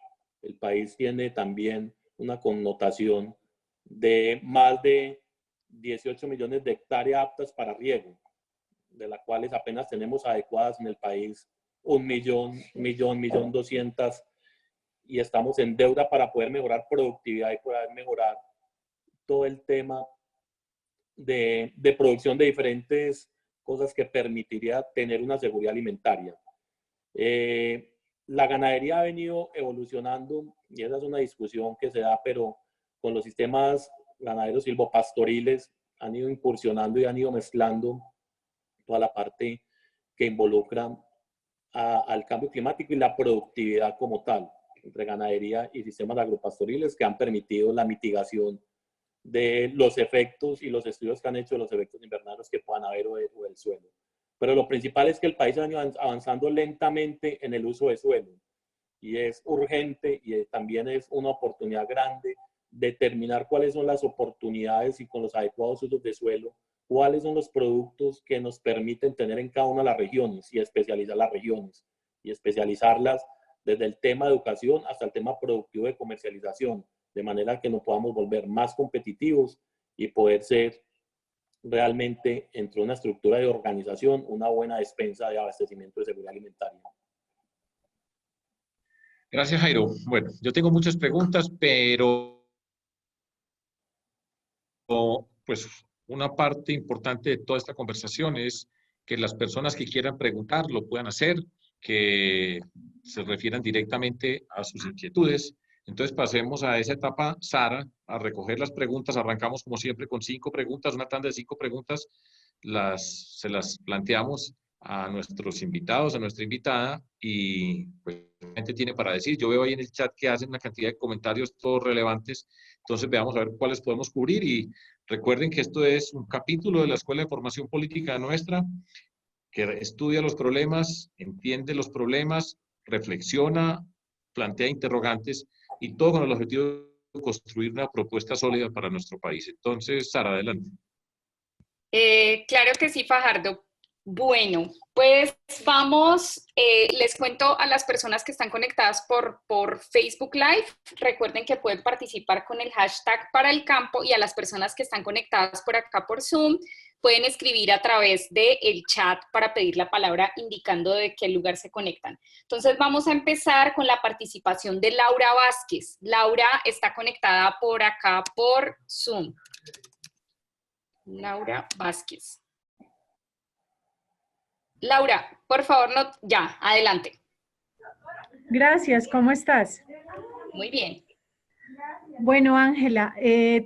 El país tiene también una connotación de más de 18 millones de hectáreas aptas para riego, de las cuales apenas tenemos adecuadas en el país 1.200.000, y estamos en deuda para poder mejorar productividad y poder mejorar todo el tema de producción de diferentes cosas que permitiría tener una seguridad alimentaria. La ganadería ha venido evolucionando, y esa es una discusión que se da, pero con los sistemas ganaderos silvopastoriles han ido incursionando y han ido mezclando toda la parte que involucra al cambio climático y la productividad como tal, entre ganadería y sistemas agropastoriles, que han permitido la mitigación de los efectos y los estudios que han hecho de los efectos invernadero que puedan haber o del suelo. Pero lo principal es que el país ha ido avanzando lentamente en el uso de suelo, y es urgente y también es una oportunidad grande determinar cuáles son las oportunidades y con los adecuados usos de suelo, cuáles son los productos que nos permiten tener en cada una de las regiones y especializar las regiones y especializarlas desde el tema de educación hasta el tema productivo de comercialización, de manera que nos podamos volver más competitivos y poder ser realmente, entre una estructura de organización, una buena despensa de abastecimiento de seguridad alimentaria. Gracias, Jairo. Bueno, yo tengo muchas preguntas, pero pues una parte importante de toda esta conversación es que las personas que quieran preguntar lo puedan hacer, que se refieran directamente a sus inquietudes. Entonces pasemos a esa etapa, Sara, a recoger las preguntas. Arrancamos como siempre con 5 preguntas, una tanda de 5 preguntas. Se las planteamos a nuestros invitados, a nuestra invitada, y pues la gente tiene para decir. Yo veo ahí en el chat que hacen una cantidad de comentarios todos relevantes, entonces veamos a ver cuáles podemos cubrir. Y recuerden que esto es un capítulo de la Escuela de Formación Política nuestra, que estudia los problemas, entiende los problemas, reflexiona, plantea interrogantes, y todo con el objetivo de construir una propuesta sólida para nuestro país. Entonces, Sara, adelante. Claro que sí, Fajardo. Bueno, pues vamos, les cuento a las personas que están conectadas por Facebook Live, recuerden que pueden participar con el hashtag para el campo, y a las personas que están conectadas por acá por Zoom, pueden escribir a través del chat para pedir la palabra indicando de qué lugar se conectan. Entonces vamos a empezar con la participación de Laura Vázquez. Laura está conectada por acá por Zoom. Laura Vázquez. Laura, por favor, ya, adelante. Gracias, ¿cómo estás? Muy bien. Bueno, Ángela,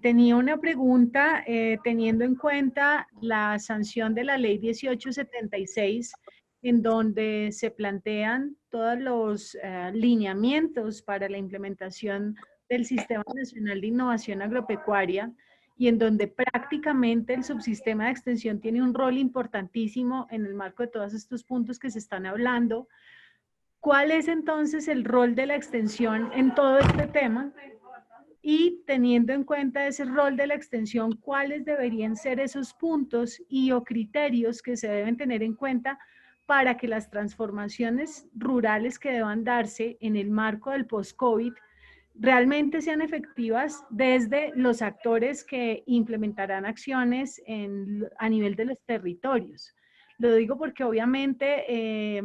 tenía una pregunta teniendo en cuenta la sanción de la ley 1876, en donde se plantean todos los lineamientos para la implementación del Sistema Nacional de Innovación Agropecuaria, y en donde prácticamente el subsistema de extensión tiene un rol importantísimo en el marco de todos estos puntos que se están hablando. ¿Cuál es entonces el rol de la extensión en todo este tema? Y teniendo en cuenta ese rol de la extensión, ¿cuáles deberían ser esos puntos y o criterios que se deben tener en cuenta para que las transformaciones rurales que deban darse en el marco del post-COVID realmente sean efectivas desde los actores que implementarán acciones a nivel de los territorios? Lo digo porque obviamente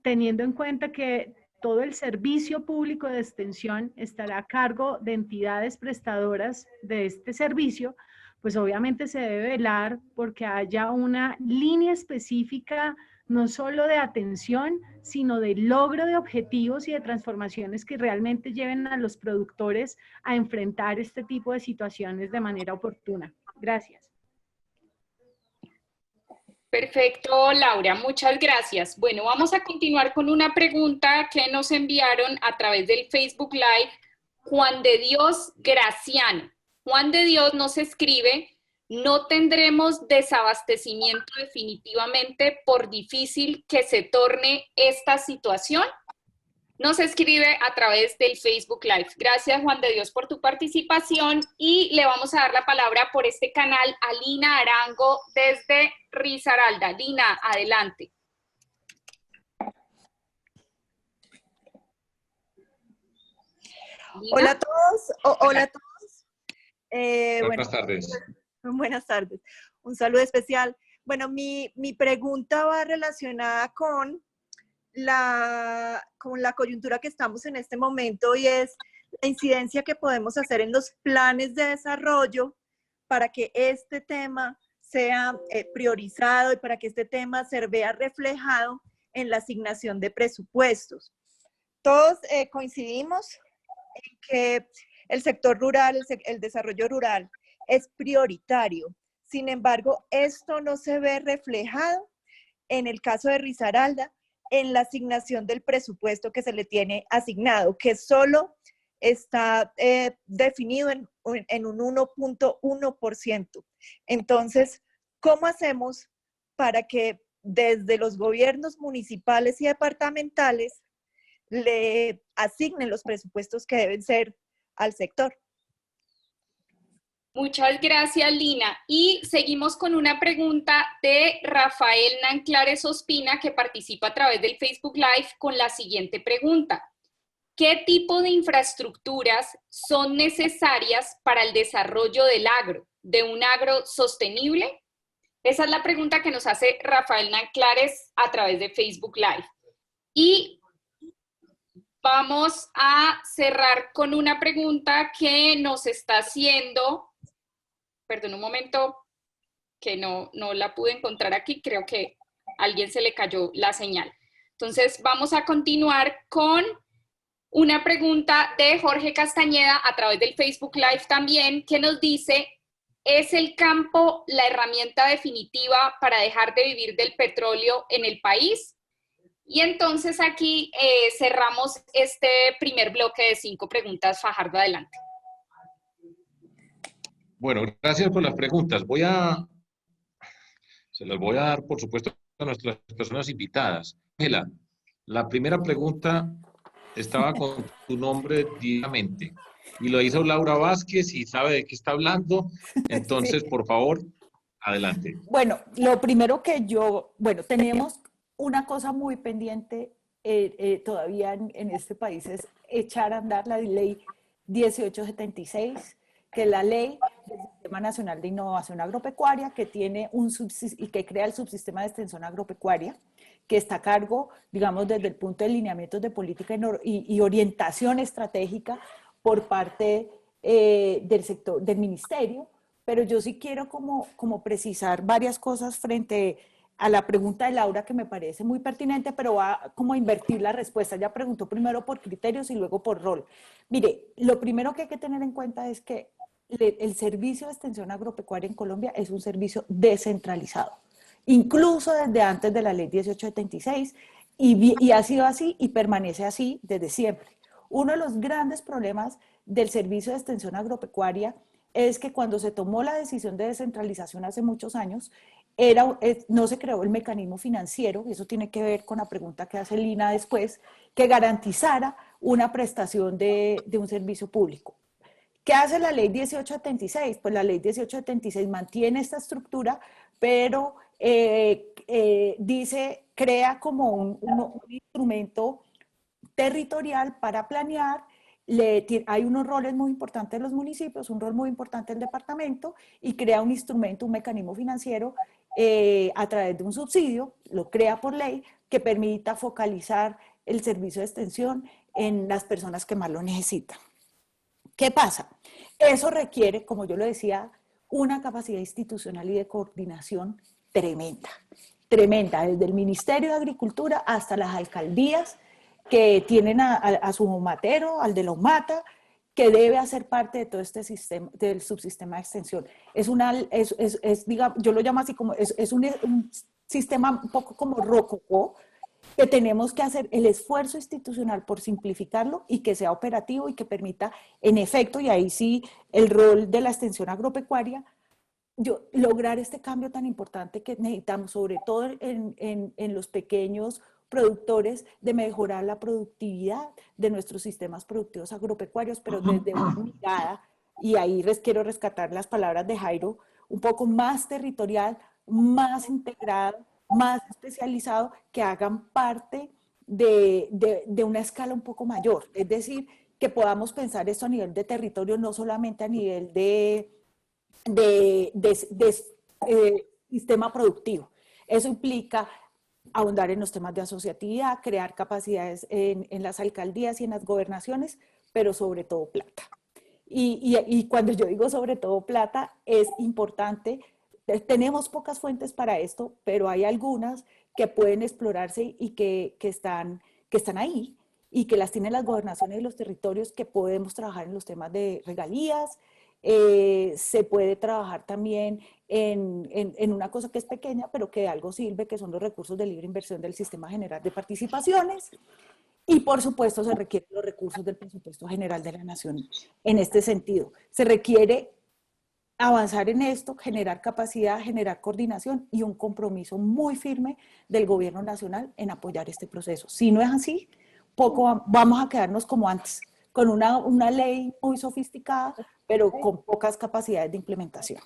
teniendo en cuenta que todo el servicio público de extensión estará a cargo de entidades prestadoras de este servicio, pues obviamente se debe velar porque haya una línea específica no solo de atención, sino de logro de objetivos y de transformaciones que realmente lleven a los productores a enfrentar este tipo de situaciones de manera oportuna. Gracias. Perfecto, Laura, muchas gracias. Bueno, vamos a continuar con una pregunta que nos enviaron a través del Facebook Live, Juan de Dios Graciano. Juan de Dios nos escribe: no tendremos desabastecimiento definitivamente por difícil que se torne esta situación. Nos escribe a través del Facebook Live. Gracias, Juan de Dios, por tu participación, y le vamos a dar la palabra por este canal a Lina Arango desde Risaralda. Lina, adelante. Lina. Hola a todos. Hola a todos. Buenas tardes. Buenas tardes. Un saludo especial. Bueno, mi pregunta va relacionada con la coyuntura que estamos en este momento, y es la incidencia que podemos hacer en los planes de desarrollo para que este tema sea priorizado y para que este tema se vea reflejado en la asignación de presupuestos. Todos coincidimos en que el sector rural, el desarrollo rural es prioritario. Sin embargo, esto no se ve reflejado en el caso de Risaralda en la asignación del presupuesto que se le tiene asignado, que solo está definido en un 1.1%. Entonces, ¿cómo hacemos para que desde los gobiernos municipales y departamentales le asignen los presupuestos que deben ser al sector? Muchas gracias, Lina. Y seguimos con una pregunta de Rafael Nanclares Ospina, que participa a través del Facebook Live, con la siguiente pregunta: ¿qué tipo de infraestructuras son necesarias para el desarrollo del agro, de un agro sostenible? Esa es la pregunta que nos hace Rafael Nanclares a través de Facebook Live. Y vamos a cerrar con una pregunta que nos está haciendo... Perdón un momento, que no la pude encontrar aquí. Creo que a alguien se le cayó la señal. Entonces, vamos a continuar con Una pregunta de Jorge Castañeda a través del Facebook Live también, que nos dice, ¿es el campo la herramienta definitiva para dejar de vivir del petróleo en el país? Y entonces aquí cerramos este primer bloque de 5 preguntas. Fajardo, adelante. Bueno, gracias por las preguntas. Se las voy a dar, por supuesto, a nuestras personas invitadas. Ángela, la primera pregunta estaba con tu nombre directamente y lo hizo Laura Vázquez y sabe de qué está hablando. Entonces, Sí. por favor, adelante. Bueno, lo primero que tenemos una cosa muy pendiente todavía en este país es echar a andar la ley 1876, que es la ley del Sistema Nacional de Innovación Agropecuaria, que tiene y que crea el subsistema de extensión agropecuaria, que está a cargo, digamos, desde el punto de lineamientos de política y orientación estratégica por parte del sector, del ministerio. Pero yo sí quiero como precisar varias cosas frente a la pregunta de Laura, que me parece muy pertinente, pero va como a invertir la respuesta. Ella preguntó primero por criterios y luego por rol. Mire, lo primero que hay que tener en cuenta es que el servicio de extensión agropecuaria en Colombia es un servicio descentralizado, incluso desde antes de la ley 1876, y ha sido así y permanece así desde siempre. Uno de los grandes problemas del servicio de extensión agropecuaria es que cuando se tomó la decisión de descentralización hace muchos años, no se creó el mecanismo financiero, y eso tiene que ver con la pregunta que hace Lina después, que garantizara una prestación de un servicio público. ¿Qué hace la ley 1876? Pues la ley 1876 mantiene esta estructura, pero crea como un instrumento territorial para planear. Hay unos roles muy importantes de los municipios, un rol muy importante del departamento, y crea un instrumento, un mecanismo financiero a través de un subsidio, lo crea por ley, que permita focalizar el servicio de extensión en las personas que más lo necesitan. ¿Qué pasa? Eso requiere, como yo lo decía, una capacidad institucional y de coordinación tremenda, tremenda, desde el Ministerio de Agricultura hasta las alcaldías, que tienen a su matero, al de la UMATA, que debe hacer parte de todo este sistema, del subsistema de extensión. Digamos, yo lo llamo así como, es un sistema un poco como rococó, que tenemos que hacer el esfuerzo institucional por simplificarlo y que sea operativo y que permita, en efecto, y ahí sí el rol de la extensión agropecuaria, lograr este cambio tan importante que necesitamos, sobre todo en los pequeños productores, de mejorar la productividad de nuestros sistemas productivos agropecuarios, pero desde una mirada, y ahí quiero rescatar las palabras de Jairo, un poco más territorial, más integrado, más especializado, que hagan parte de una escala un poco mayor. Es decir, que podamos pensar esto a nivel de territorio, no solamente a nivel de sistema productivo. Eso implica ahondar en los temas de asociatividad, crear capacidades en las alcaldías y en las gobernaciones, pero sobre todo plata. Y cuando yo digo sobre todo plata, es importante. Tenemos pocas fuentes para esto, pero hay algunas que pueden explorarse y que están ahí, y que las tienen las gobernaciones y los territorios, que podemos trabajar en los temas de regalías. Se puede trabajar también en una cosa que es pequeña, pero que de algo sirve, que son los recursos de libre inversión del Sistema General de Participaciones. Y por supuesto se requieren los recursos del Presupuesto General de la Nación. En este sentido, se requiere avanzar en esto, generar capacidad, generar coordinación y un compromiso muy firme del gobierno nacional en apoyar este proceso. Si no es así, vamos a quedarnos como antes, con una ley muy sofisticada, pero con pocas capacidades de implementación.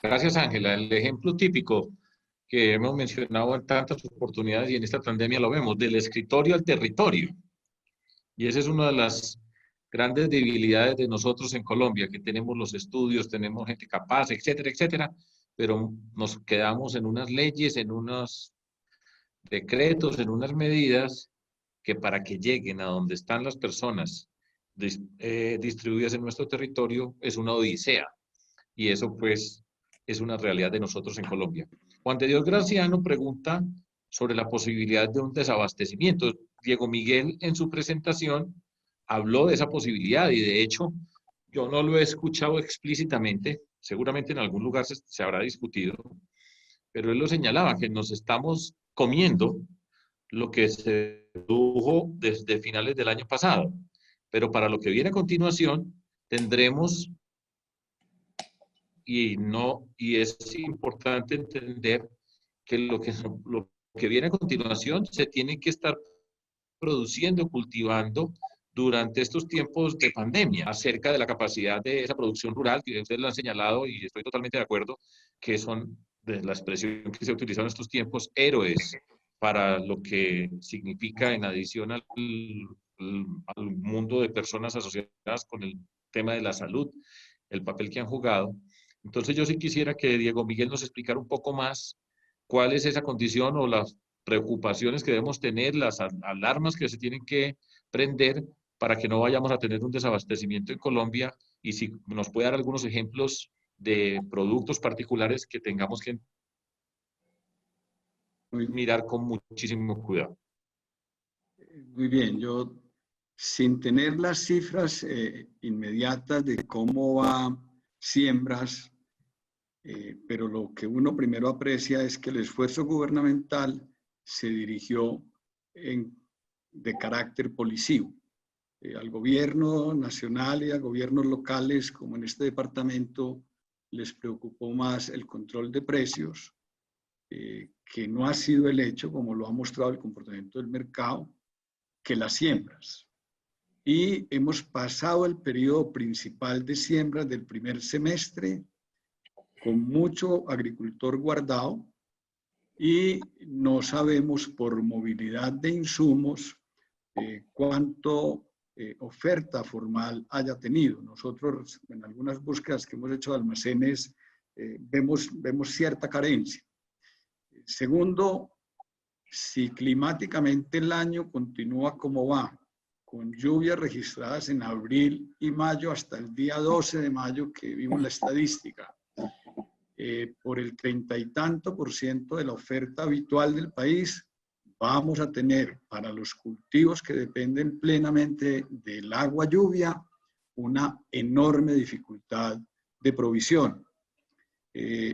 Gracias, Ángela. El ejemplo típico que hemos mencionado en tantas oportunidades y en esta pandemia lo vemos, del escritorio al territorio. Y esa es una de las grandes debilidades de nosotros en Colombia, que tenemos los estudios, tenemos gente capaz, etcétera, etcétera, pero nos quedamos en unas leyes, en unos decretos, en unas medidas que para que lleguen a donde están las personas distribuidas en nuestro territorio es una odisea. Y eso pues es una realidad de nosotros en Colombia. Juan de Dios Graciano pregunta sobre la posibilidad de un desabastecimiento. Diego Miguel en su presentación habló de esa posibilidad y de hecho yo no lo he escuchado explícitamente, seguramente en algún lugar se habrá discutido, pero él lo señalaba, que nos estamos comiendo lo que se produjo desde finales del año pasado. Pero para lo que viene a continuación, tendremos, y es importante entender que lo que viene a continuación se tiene que estar produciendo, cultivando durante estos tiempos de pandemia, acerca de la capacidad de esa producción rural, que ustedes lo han señalado y estoy totalmente de acuerdo, que son, de la expresión que se ha utilizado en estos tiempos, héroes para lo que significa en adición al mundo de personas asociadas con el tema de la salud, el papel que han jugado. Entonces yo sí quisiera que Diego Miguel nos explicara un poco más cuál es esa condición o las preocupaciones que debemos tener, las alarmas que se tienen que prender para que no vayamos a tener un desabastecimiento en Colombia y si nos puede dar algunos ejemplos de productos particulares que tengamos que mirar con muchísimo cuidado. Muy bien, yo sin tener las cifras inmediatas de cómo va siembras, pero lo que uno primero aprecia es que el esfuerzo gubernamental se dirigió de carácter policivo. Al gobierno nacional y a gobiernos locales, como en este departamento, les preocupó más el control de precios, que no ha sido el hecho, como lo ha mostrado el comportamiento del mercado, que las siembras. Y hemos pasado el periodo principal de siembras del primer semestre con mucho agricultor guardado y no sabemos por movilidad de insumos cuánto oferta formal haya tenido. Nosotros en algunas búsquedas que hemos hecho de almacenes vemos cierta carencia. Segundo, si climáticamente el año continúa como va, con lluvias registradas en abril y mayo hasta el día 12 de mayo que vimos la estadística, por el 30 y tanto % de la oferta habitual del país, vamos a tener para los cultivos que dependen plenamente del agua lluvia una enorme dificultad de provisión.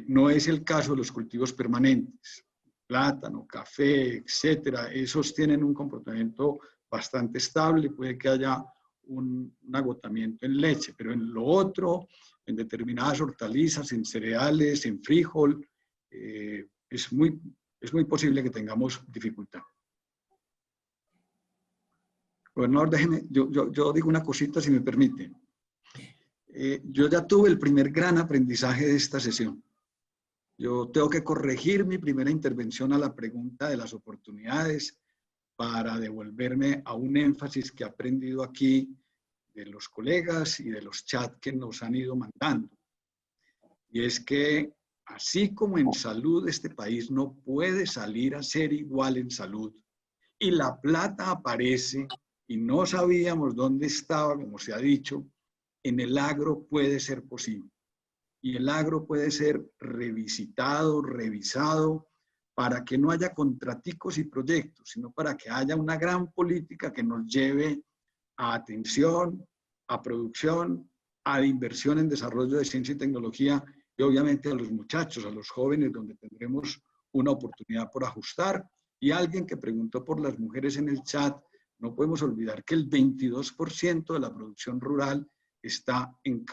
No es el caso de los cultivos permanentes, plátano, café, etcétera. Esos tienen un comportamiento bastante estable, puede que haya un agotamiento en leche, pero en lo otro, en determinadas hortalizas, en cereales, en frijol, es muy posible que tengamos dificultad. Gobernador, déjeme, yo digo una cosita si me permite. Yo ya tuve el primer gran aprendizaje de esta sesión. Yo tengo que corregir mi primera intervención a la pregunta de las oportunidades para devolverme a un énfasis que he aprendido aquí de los colegas y de los chats que nos han ido mandando. Y es que así como en salud este país no puede salir a ser igual en salud y la plata aparece y no sabíamos dónde estaba, como se ha dicho, en el agro puede ser posible. Y el agro puede ser revisitado, revisado, para que no haya contraticos y proyectos, sino para que haya una gran política que nos lleve a atención, a producción, a inversión en desarrollo de ciencia y tecnología, y obviamente a los muchachos, a los jóvenes, donde tendremos una oportunidad por ajustar. Y alguien que preguntó por las mujeres en el chat, no podemos olvidar que el 22% de la producción rural está en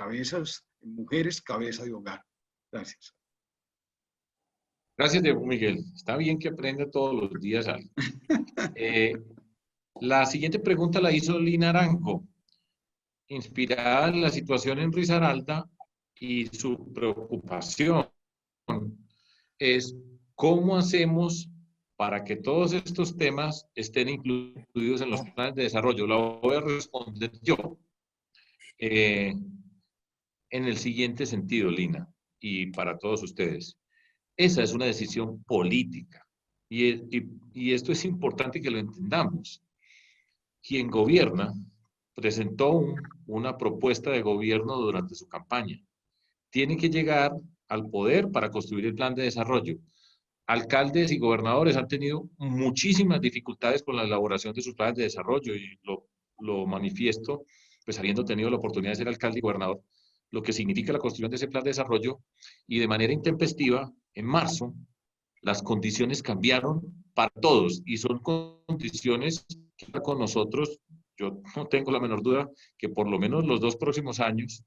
mujeres cabeza de hogar. Gracias. Gracias, Diego Miguel. Está bien que aprenda todos los días algo. La siguiente pregunta la hizo Lina Arango, inspirada en la situación en Risaralda, y su preocupación es cómo hacemos para que todos estos temas estén incluidos en los planes de desarrollo. La voy a responder yo en el siguiente sentido, Lina, y para todos ustedes. Esa es una decisión política y esto es importante que lo entendamos. Quien gobierna presentó una propuesta de gobierno durante su campaña. Tiene que llegar al poder para construir el plan de desarrollo. alcaldes y gobernadores han tenido muchísimas dificultades con la elaboración de sus planes de desarrollo y lo manifiesto, pues habiendo tenido la oportunidad de ser alcalde y gobernador, lo que significa la construcción de ese plan de desarrollo y de manera intempestiva, en marzo, las condiciones cambiaron para todos y son condiciones que con nosotros, yo no tengo la menor duda, que por lo menos los 2 próximos años,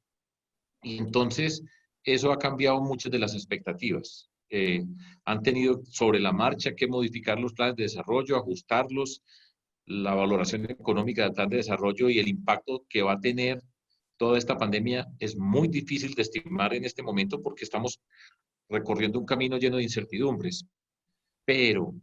y entonces eso ha cambiado muchas de las expectativas. Han tenido sobre la marcha que modificar los planes de desarrollo, ajustarlos, la valoración económica del plan de desarrollo y el impacto que va a tener toda esta pandemia es muy difícil de estimar en este momento porque estamos recorriendo un camino lleno de incertidumbres, pero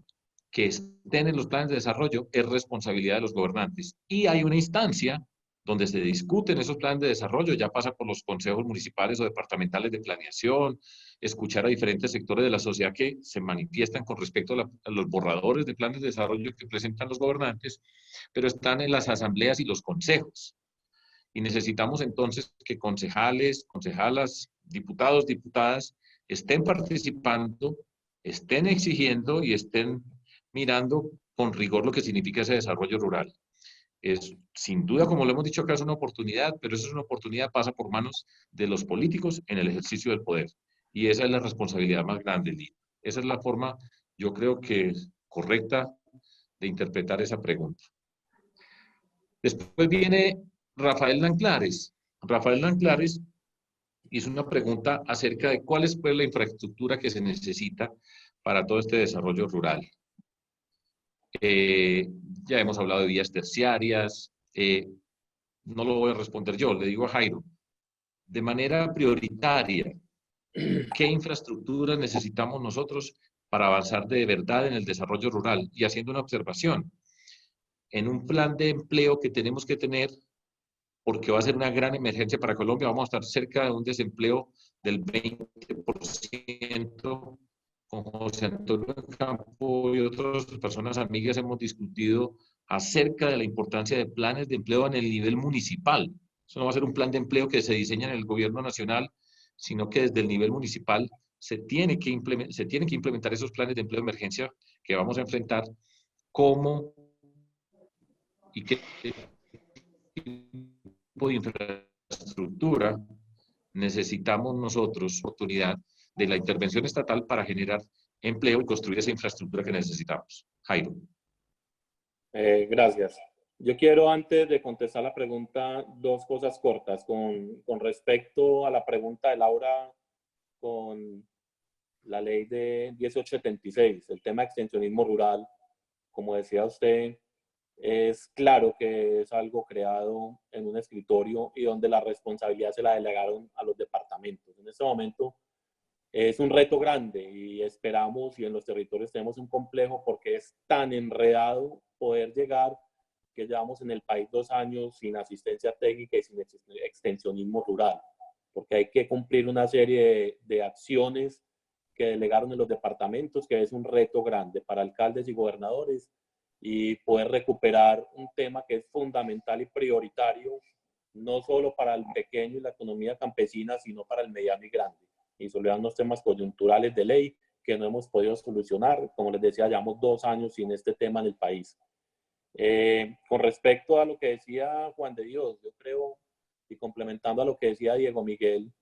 que estén en los planes de desarrollo es responsabilidad de los gobernantes. Y hay una instancia donde se discuten esos planes de desarrollo, ya pasa por los consejos municipales o departamentales de planeación, escuchar a diferentes sectores de la sociedad que se manifiestan con respecto a los borradores de planes de desarrollo que presentan los gobernantes, pero están en las asambleas y los consejos. Y necesitamos entonces que concejales, concejalas, diputados, diputadas estén participando, estén exigiendo y estén mirando con rigor lo que significa ese desarrollo rural. Es, sin duda, como lo hemos dicho acá, es una oportunidad, pero esa es una oportunidad, pasa por manos de los políticos en el ejercicio del poder. Y esa es la responsabilidad más grande, Lee. Esa es la forma, yo creo que correcta de interpretar esa pregunta. Después viene Rafael Nanclares. Rafael Nanclares hizo una pregunta acerca de cuál es pues, la infraestructura que se necesita para todo este desarrollo rural. Ya hemos hablado de vías terciarias, no lo voy a responder yo, le digo a Jairo, de manera prioritaria, ¿qué infraestructura necesitamos nosotros para avanzar de verdad en el desarrollo rural? Y haciendo una observación, en un plan de empleo que tenemos que tener, porque va a ser una gran emergencia para Colombia, vamos a estar cerca de un desempleo del 20%, con José Antonio Campo y otras personas amigas hemos discutido acerca de la importancia de planes de empleo en el nivel municipal. Eso no va a ser un plan de empleo que se diseña en el gobierno nacional, sino que desde el nivel municipal se tienen que implementar esos planes de empleo de emergencia que vamos a enfrentar, cómo y qué tipo de infraestructura necesitamos nosotros, oportunidad de la intervención estatal para generar empleo y construir esa infraestructura que necesitamos. Jairo. Gracias. Yo quiero, antes de contestar la pregunta, 2 cosas cortas con respecto a la pregunta de Laura con la ley de 1876, el tema de extensionismo rural. Como decía usted, es claro que es algo creado en un escritorio y donde la responsabilidad se la delegaron a los departamentos. En este momento es un reto grande y esperamos, y en los territorios tenemos un complejo porque es tan enredado poder llegar, que llevamos en el país 2 años sin asistencia técnica y sin extensionismo rural, porque hay que cumplir una serie de acciones que delegaron en los departamentos, que es un reto grande para alcaldes y gobernadores, y poder recuperar un tema que es fundamental y prioritario, no solo para el pequeño y la economía campesina, sino para el mediano y grande. Y solucionar unos temas coyunturales de ley que no hemos podido solucionar. Como les decía, llevamos 2 años sin este tema en el país. Con respecto a lo que decía Juan de Dios, yo creo, y complementando a lo que decía Diego Miguel,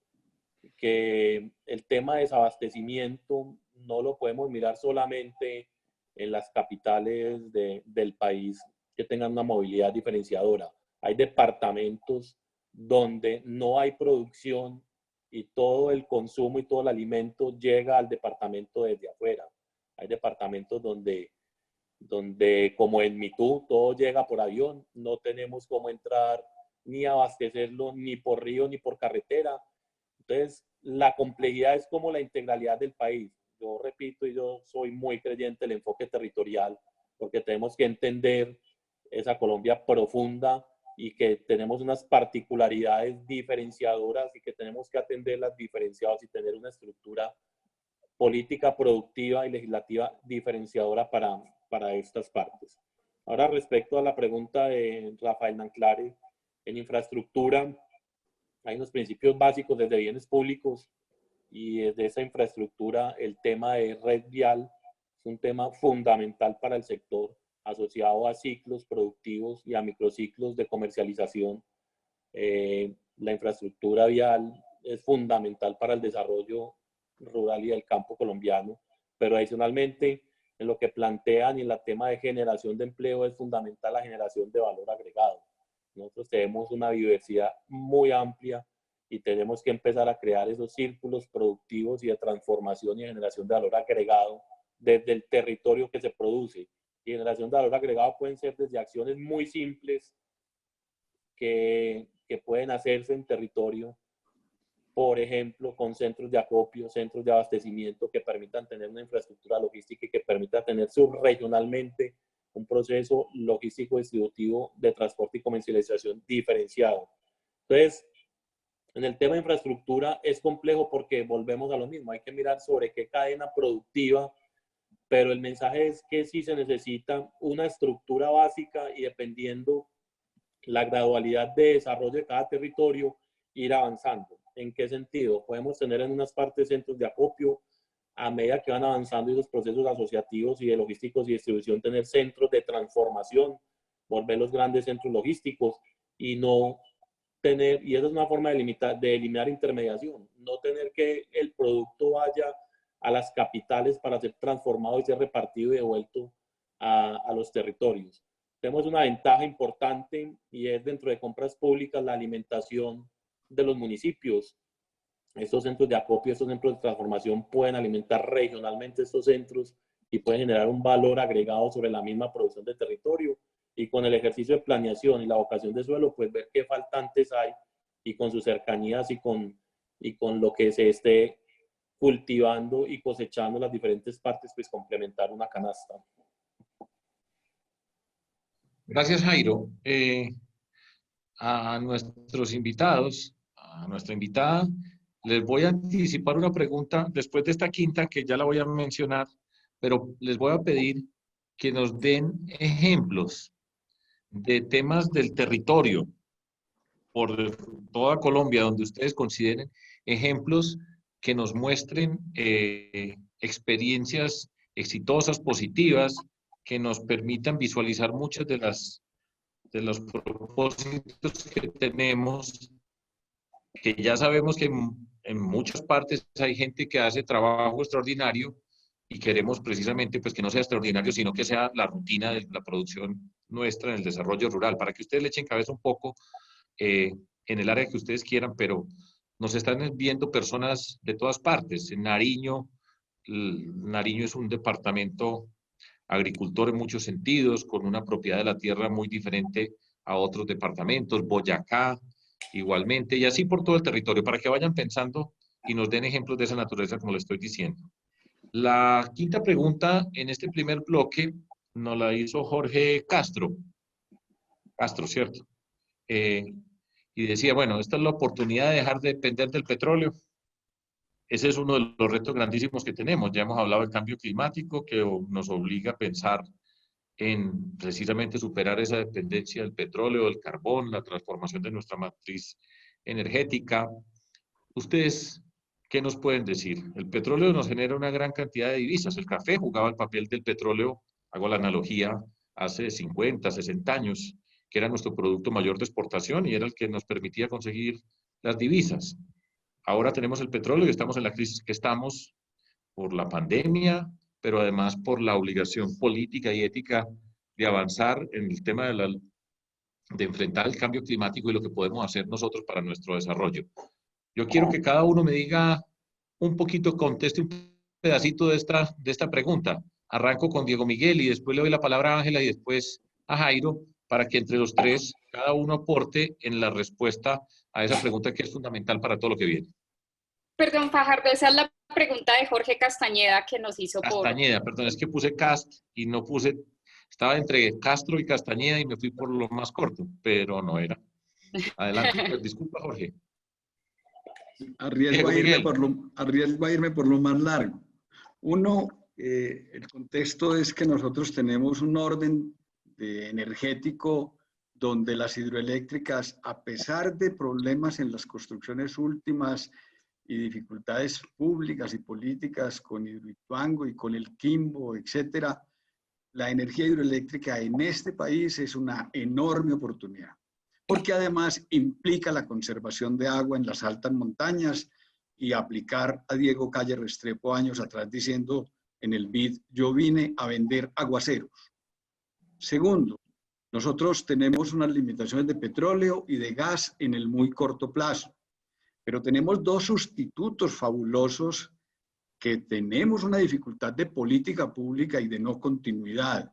que el tema de desabastecimiento no lo podemos mirar solamente en las capitales del país que tengan una movilidad diferenciadora. Hay departamentos donde no hay producción y todo el consumo y todo el alimento llega al departamento desde afuera. Hay departamentos donde como en Mitú, todo llega por avión, no tenemos cómo entrar ni abastecerlo ni por río ni por carretera. Entonces, la complejidad es como la integralidad del país. Yo repito, y yo soy muy creyente del enfoque territorial, porque tenemos que entender esa Colombia profunda y que tenemos unas particularidades diferenciadoras y que tenemos que atenderlas diferenciadas y tener una estructura política productiva y legislativa diferenciadora para estas partes. Ahora, respecto a la pregunta de Rafael Nanclares, en infraestructura hay unos principios básicos desde bienes públicos y desde esa infraestructura el tema de red vial Es un tema fundamental para el sector, asociado a ciclos productivos y a microciclos de comercialización. La infraestructura vial es fundamental para el desarrollo rural y del campo colombiano, pero adicionalmente en lo que plantean y en el tema de generación de empleo es fundamental la generación de valor agregado. Nosotros tenemos una diversidad muy amplia y tenemos que empezar a crear esos círculos productivos y de transformación y generación de valor agregado desde el territorio que se produce. Y generación de valor agregado pueden ser desde acciones muy simples que pueden hacerse en territorio, por ejemplo, con centros de acopio, centros de abastecimiento que permitan tener una infraestructura logística y que permita tener subregionalmente un proceso logístico distributivo de transporte y comercialización diferenciado. Entonces, en el tema de infraestructura es complejo porque volvemos a lo mismo, hay que mirar sobre qué cadena productiva, pero el mensaje es que sí se necesita una estructura básica y dependiendo la gradualidad de desarrollo de cada territorio, ir avanzando. ¿En qué sentido? Podemos tener en unas partes centros de acopio, a medida que van avanzando esos procesos asociativos y de logísticos y distribución, tener centros de transformación, volver los grandes centros logísticos y no tener, y esa es una forma de eliminar intermediación, no tener que el producto vaya a las capitales para ser transformado y ser repartido y devuelto a los territorios. Tenemos una ventaja importante y es dentro de compras públicas la alimentación de los municipios. Estos centros de acopio, estos centros de transformación pueden alimentar regionalmente estos centros y pueden generar un valor agregado sobre la misma producción de territorio. Y con el ejercicio de planeación y la vocación de suelo, pues ver qué faltantes hay y con sus cercanías y con lo que se esté cultivando y cosechando las diferentes partes, pues complementar una canasta. Gracias, Jairo. A nuestros invitados, a nuestra invitada, les voy a anticipar una pregunta después de esta quinta, que ya la voy a mencionar, pero les voy a pedir que nos den ejemplos de temas del territorio por toda Colombia, donde ustedes consideren ejemplos que nos muestren experiencias exitosas, positivas, que nos permitan visualizar muchas de los propósitos que tenemos, que ya sabemos que en muchas partes hay gente que hace trabajo extraordinario y queremos precisamente pues que no sea extraordinario, sino que sea la rutina de la producción nuestra en el desarrollo rural, para que ustedes le echen cabeza un poco en el área que ustedes quieran, pero nos están viendo personas de todas partes. En Nariño, Nariño es un departamento agricultor en muchos sentidos, con una propiedad de la tierra muy diferente a otros departamentos, Boyacá igualmente, y así por todo el territorio, para que vayan pensando y nos den ejemplos de esa naturaleza, como le estoy diciendo. La quinta pregunta en este primer bloque nos la hizo Jorge Castro, ¿cierto? Y decía, bueno, esta es la oportunidad de dejar de depender del petróleo. Ese es uno de los retos grandísimos que tenemos. Ya hemos hablado del cambio climático que nos obliga a pensar en precisamente superar esa dependencia del petróleo, del carbón, la transformación de nuestra matriz energética. ¿Ustedes qué nos pueden decir? El petróleo nos genera una gran cantidad de divisas. El café jugaba el papel del petróleo, hago la analogía, hace 50, 60 años, que era nuestro producto mayor de exportación y era el que nos permitía conseguir las divisas. Ahora tenemos el petróleo y estamos en la crisis que estamos por la pandemia, pero además por la obligación política y ética de avanzar en el tema de enfrentar el cambio climático y lo que podemos hacer nosotros para nuestro desarrollo. Yo quiero que cada uno me diga un poquito, conteste un pedacito de esta pregunta. Arranco con Diego Miguel y después le doy la palabra a Ángela y después a Jairo, para que entre los tres cada uno aporte en la respuesta a esa pregunta que es fundamental para todo lo que viene. Perdón, Fajardo, esa es la pregunta de Jorge Castañeda que nos hizo Castañeda, perdón, es que puse Cast y no puse, estaba entre Castro y Castañeda y me fui por lo más corto, pero no era. Adelante, pues, disculpa, Jorge. Arriesgo a irme por lo más largo. Uno, el contexto es que nosotros tenemos un orden energético donde las hidroeléctricas, a pesar de problemas en las construcciones últimas, y dificultades públicas y políticas con Hidroituango y con el Quimbo, etcétera, la energía hidroeléctrica en este país es una enorme oportunidad, porque además implica la conservación de agua en las altas montañas y aplicar a Diego Calle Restrepo años atrás diciendo en el BID, yo vine a vender aguaceros. Segundo, nosotros tenemos unas limitaciones de petróleo y de gas en el muy corto plazo, pero tenemos dos sustitutos fabulosos que tenemos una dificultad de política pública y de no continuidad.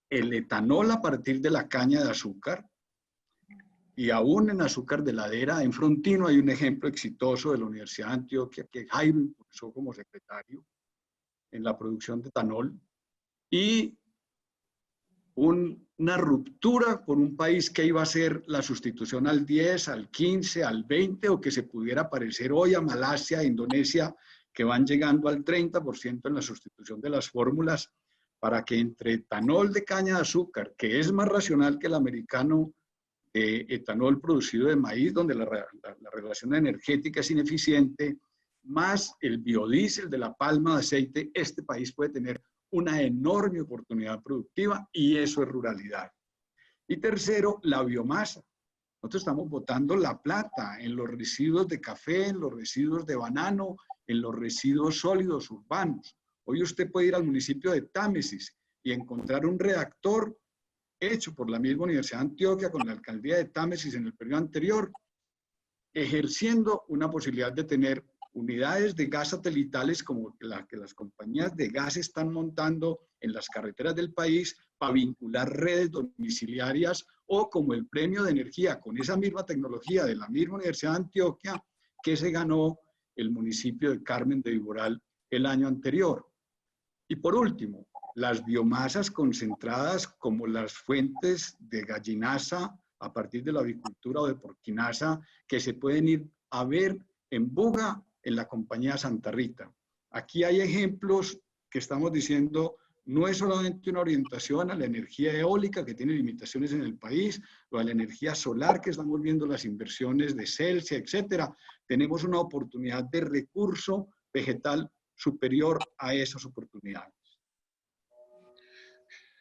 El etanol a partir de la caña de azúcar, y aún en azúcar de ladera, en Frontino hay un ejemplo exitoso de la Universidad de Antioquia que Jairo impulsó como secretario en la producción de etanol, y una ruptura por un país que iba a ser la sustitución al 10, al 15, al 20, o que se pudiera parecer hoy a Malasia, a Indonesia, que van llegando al 30% en la sustitución de las fórmulas, para que entre etanol de caña de azúcar, que es más racional que el americano, etanol producido de maíz, donde la relación energética es ineficiente, más el biodiesel de la palma de aceite, este país puede tener una enorme oportunidad productiva, y eso es ruralidad. Y tercero, la biomasa. Nosotros estamos botando la plata en los residuos de café, en los residuos de banano, en los residuos sólidos urbanos. Hoy usted puede ir al municipio de Támesis y encontrar un reactor hecho por la misma Universidad de Antioquia con la alcaldía de Támesis en el periodo anterior, ejerciendo una posibilidad de tener unidades de gas satelitales como la que las compañías de gas están montando en las carreteras del país para vincular redes domiciliarias, o como el premio de energía con esa misma tecnología de la misma Universidad de Antioquia que se ganó el municipio de Carmen de Viboral el año anterior. Y por último, las biomasas concentradas como las fuentes de gallinaza a partir de la avicultura o de porquinaza, que se pueden ir a ver en Buga, en la compañía Santa Rita. Aquí hay ejemplos que estamos diciendo, no es solamente una orientación a la energía eólica que tiene limitaciones en el país, o a la energía solar que estamos viendo las inversiones de Celsia, etcétera. Tenemos una oportunidad de recurso vegetal superior a esas oportunidades.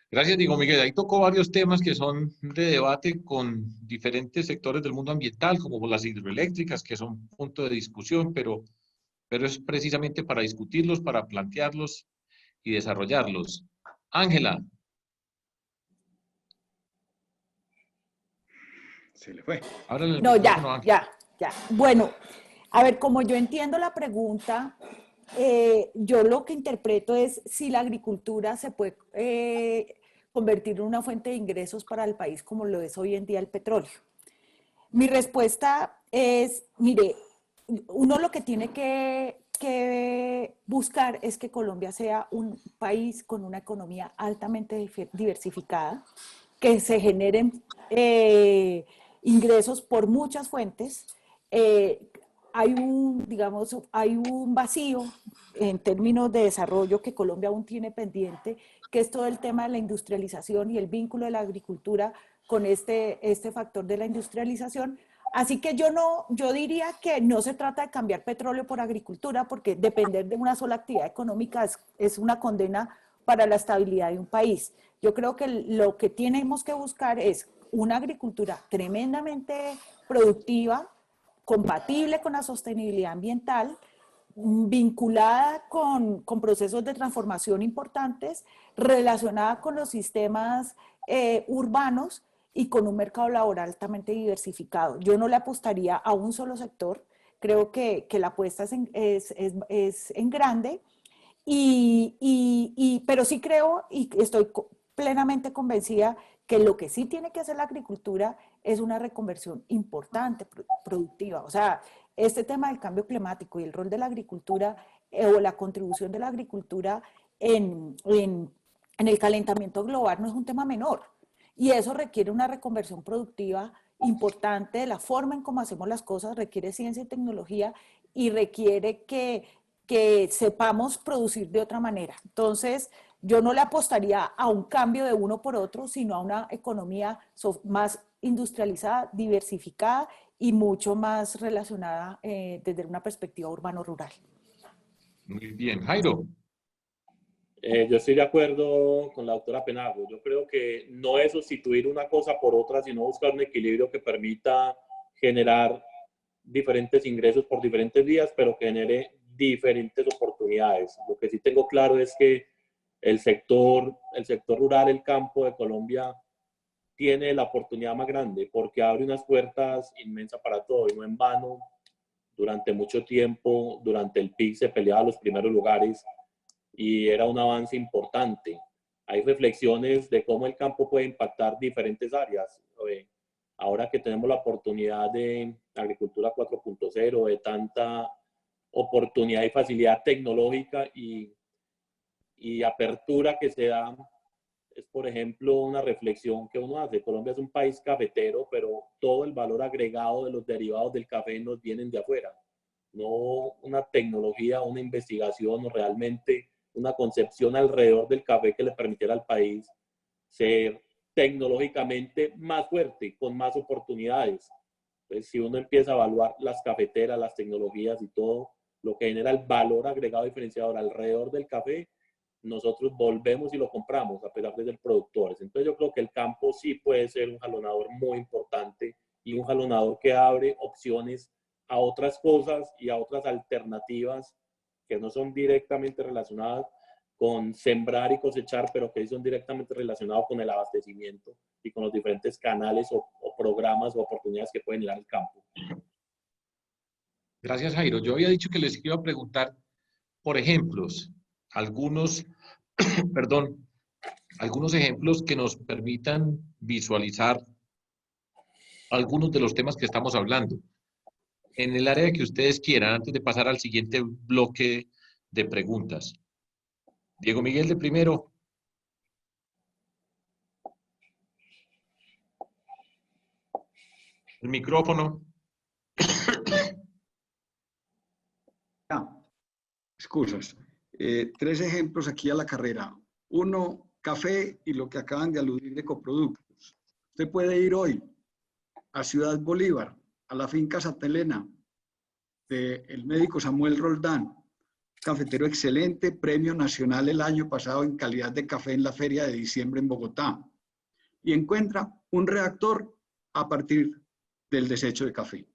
Gracias, Diego Miguel. Ahí tocó varios temas que son de debate con diferentes sectores del mundo ambiental, como las hidroeléctricas, que son punto de discusión, pero es precisamente para discutirlos, para plantearlos y desarrollarlos. Ángela. Se le fue. No, ya. Bueno, a ver, como yo entiendo la pregunta, yo lo que interpreto es si la agricultura se puede convertir en una fuente de ingresos para el país como lo es hoy en día el petróleo. Mi respuesta es, mire, uno lo que tiene que buscar es que Colombia sea un país con una economía altamente diversificada, que se generen ingresos por muchas fuentes. Hay un vacío en términos de desarrollo que Colombia aún tiene pendiente, que es todo el tema de la industrialización y el vínculo de la agricultura con este factor de la industrialización. Así que yo diría que no se trata de cambiar petróleo por agricultura, porque depender de una sola actividad económica es una condena para la estabilidad de un país. Yo creo que lo que tenemos que buscar es una agricultura tremendamente productiva, compatible con la sostenibilidad ambiental, vinculada con procesos de transformación importantes, relacionada con los sistemas urbanos y con un mercado laboral altamente diversificado. Yo no le apostaría a un solo sector, creo que la apuesta es en grande, pero sí creo y estoy plenamente convencida que lo que sí tiene que hacer la agricultura es una reconversión importante, productiva. O sea, este tema del cambio climático y el rol de la agricultura o la contribución de la agricultura en el calentamiento global no es un tema menor. Y eso requiere una reconversión productiva importante de la forma en cómo hacemos las cosas, requiere ciencia y tecnología y requiere que sepamos producir de otra manera. Entonces, yo no le apostaría a un cambio de uno por otro, sino a una economía más industrializada, diversificada y mucho más relacionada desde una perspectiva urbano-rural. Muy bien. Jairo. Yo estoy de acuerdo con la doctora Penagos. Yo creo que no es sustituir una cosa por otra, sino buscar un equilibrio que permita generar diferentes ingresos por diferentes vías, pero que genere diferentes oportunidades. Lo que sí tengo claro es que el sector rural, el campo de Colombia, tiene la oportunidad más grande porque abre unas puertas inmensas para todo. Y no en vano, durante mucho tiempo, durante el PIC se peleaba los primeros lugares y era un avance importante. Hay reflexiones de cómo el campo puede impactar diferentes áreas. Ahora que tenemos la oportunidad de agricultura 4.0, de tanta oportunidad y facilidad tecnológica y apertura que se da, es por ejemplo una reflexión que uno hace. Colombia es un país cafetero, pero todo el valor agregado de los derivados del café nos vienen de afuera. No una tecnología, una investigación o realmente una concepción alrededor del café que le permitiera al país ser tecnológicamente más fuerte, con más oportunidades. Entonces, si uno empieza a evaluar las cafeteras, las tecnologías y todo lo que genera el valor agregado diferenciador alrededor del café, nosotros volvemos y lo compramos a pesar de ser productores. Entonces yo creo que el campo sí puede ser un jalonador muy importante y un jalonador que abre opciones a otras cosas y a otras alternativas que no son directamente relacionadas con sembrar y cosechar, pero que son directamente relacionados con el abastecimiento y con los diferentes canales o programas o oportunidades que pueden ir al campo. Gracias, Jairo. Yo había dicho que les iba a preguntar por ejemplos, algunos, perdón, algunos ejemplos que nos permitan visualizar algunos de los temas que estamos hablando. En el área que ustedes quieran, antes de pasar al siguiente bloque de preguntas. Diego Miguel de primero. El micrófono. Excusas. 3 ejemplos aquí a la carrera. 1, café y lo que acaban de aludir de coproductos. Usted puede ir hoy a Ciudad Bolívar, a la finca Santa Elena, del médico Samuel Roldán, cafetero excelente, premio nacional el año pasado en calidad de café en la feria de diciembre en Bogotá, y encuentra un reactor a partir del desecho de café,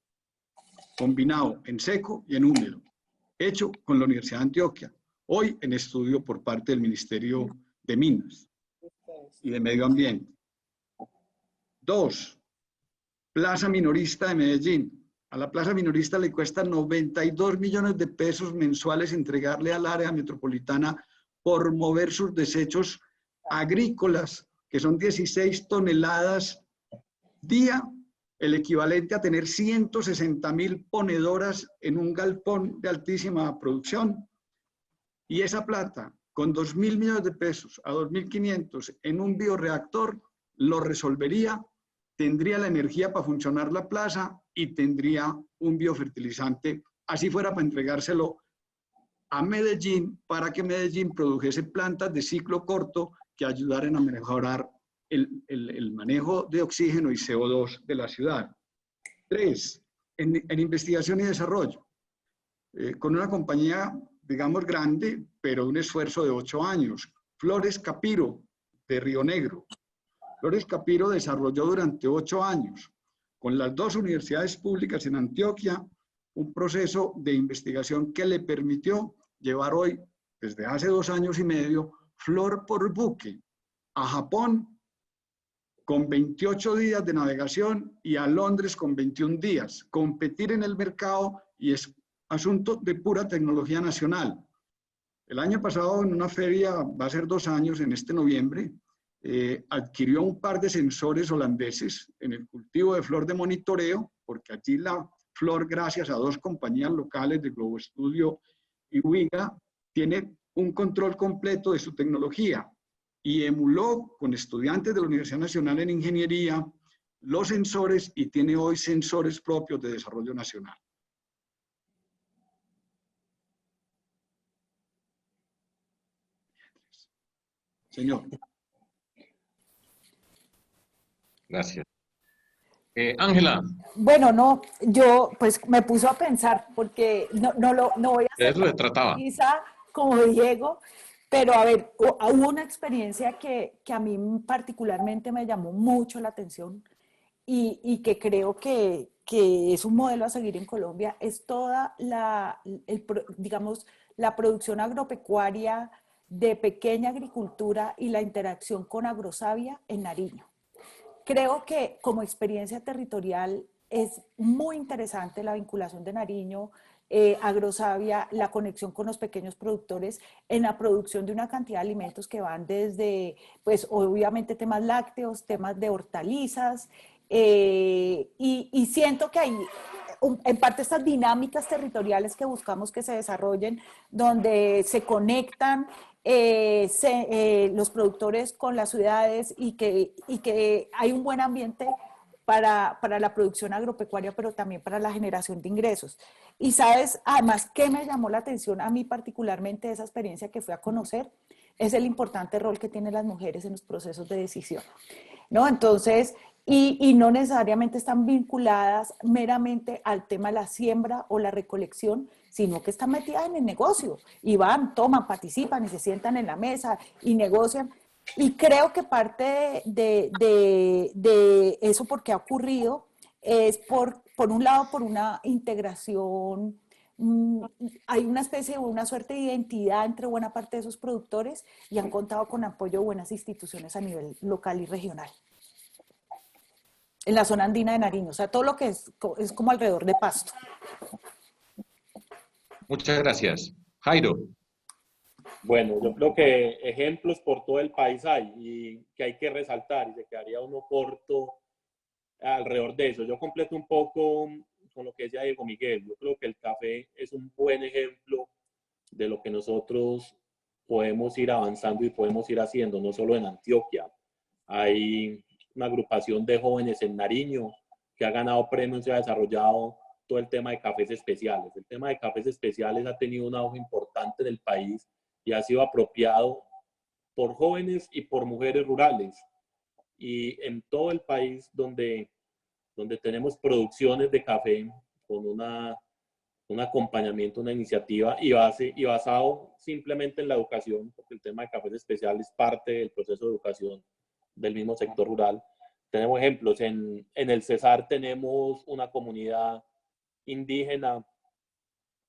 combinado en seco y en húmedo, hecho con la Universidad de Antioquia, hoy en estudio por parte del Ministerio de Minas y de Medio Ambiente. 2, Plaza Minorista de Medellín. A la Plaza Minorista le cuesta 92 millones de pesos mensuales entregarle al área metropolitana por mover sus desechos agrícolas, que son 16 toneladas día, el equivalente a tener 160.000 ponedoras en un galpón de altísima producción. Y esa plata, con 2.000 millones de pesos a 2.500 en un bioreactor, lo resolvería, tendría la energía para funcionar la plaza y tendría un biofertilizante, así fuera para entregárselo a Medellín, para que Medellín produjese plantas de ciclo corto que ayudaran a mejorar el manejo de oxígeno y CO2 de la ciudad. 3, en investigación y desarrollo, con una compañía, digamos, grande, pero un esfuerzo de 8 años. Flores Capiro, de Río Negro. Flores Capiro desarrolló durante 8 años, con las 2 universidades públicas en Antioquia, un proceso de investigación que le permitió llevar hoy, desde hace 2 años y medio, flor por buque a Japón con 28 días de navegación y a Londres con 21 días. Competir en el mercado y es asunto de pura tecnología nacional. El año pasado, en una feria, va a ser 2 años, en este noviembre, adquirió un par de sensores holandeses en el cultivo de flor de monitoreo, porque allí la flor, gracias a 2 compañías locales de Globo Estudio y Wiga, tiene un control completo de su tecnología y emuló con estudiantes de la Universidad Nacional en Ingeniería los sensores y tiene hoy sensores propios de desarrollo nacional. Señor. Gracias. Ángela, Bueno, no, yo pues me puso a pensar porque no voy a de ser eso se tan trataba. precisa como Diego, pero a ver, hubo una experiencia que a mí particularmente me llamó mucho la atención y que creo que es un modelo a seguir en Colombia, es toda digamos, la producción agropecuaria de pequeña agricultura y la interacción con Agrosavia en Nariño. Creo que como experiencia territorial es muy interesante la vinculación de Nariño, Agrosavia, la conexión con los pequeños productores en la producción de una cantidad de alimentos que van desde, pues obviamente temas lácteos, temas de hortalizas, y siento que hay en parte estas dinámicas territoriales que buscamos que se desarrollen, donde se conectan los productores con las ciudades y que hay un buen ambiente para la producción agropecuaria, pero también para la generación de ingresos. Y sabes, además, ¿qué me llamó la atención a mí particularmente de esa experiencia que fui a conocer? Es el importante rol que tienen las mujeres en los procesos de decisión, ¿no? Entonces, y no necesariamente están vinculadas meramente al tema de la siembra o la recolección, sino que están metidas en el negocio y van, toman, participan y se sientan en la mesa y negocian. Y creo que parte de eso porque ha ocurrido es por un lado por una integración, hay una especie de una suerte de identidad entre buena parte de esos productores y han contado con apoyo de buenas instituciones a nivel local y regional. En la zona andina de Nariño, o sea, todo lo que es como alrededor de Pasto. Muchas gracias. Jairo, Bueno, yo creo que ejemplos por todo el país hay y que hay que resaltar y se quedaría uno corto alrededor de eso. Yo completo un poco con lo que decía Diego Miguel. Yo creo que el café es un buen ejemplo de lo que nosotros podemos ir avanzando y podemos ir haciendo, no solo en Antioquia. Hay una agrupación de jóvenes en Nariño que ha ganado premios y ha desarrollado todo el tema de cafés especiales. El tema de cafés especiales ha tenido un auge importante en el país y ha sido apropiado por jóvenes y por mujeres rurales. Y en todo el país donde tenemos producciones de café con un acompañamiento, una iniciativa y basado simplemente en la educación, porque el tema de cafés especiales es parte del proceso de educación del mismo sector rural. Tenemos ejemplos, en el Cesar tenemos una comunidad indígena,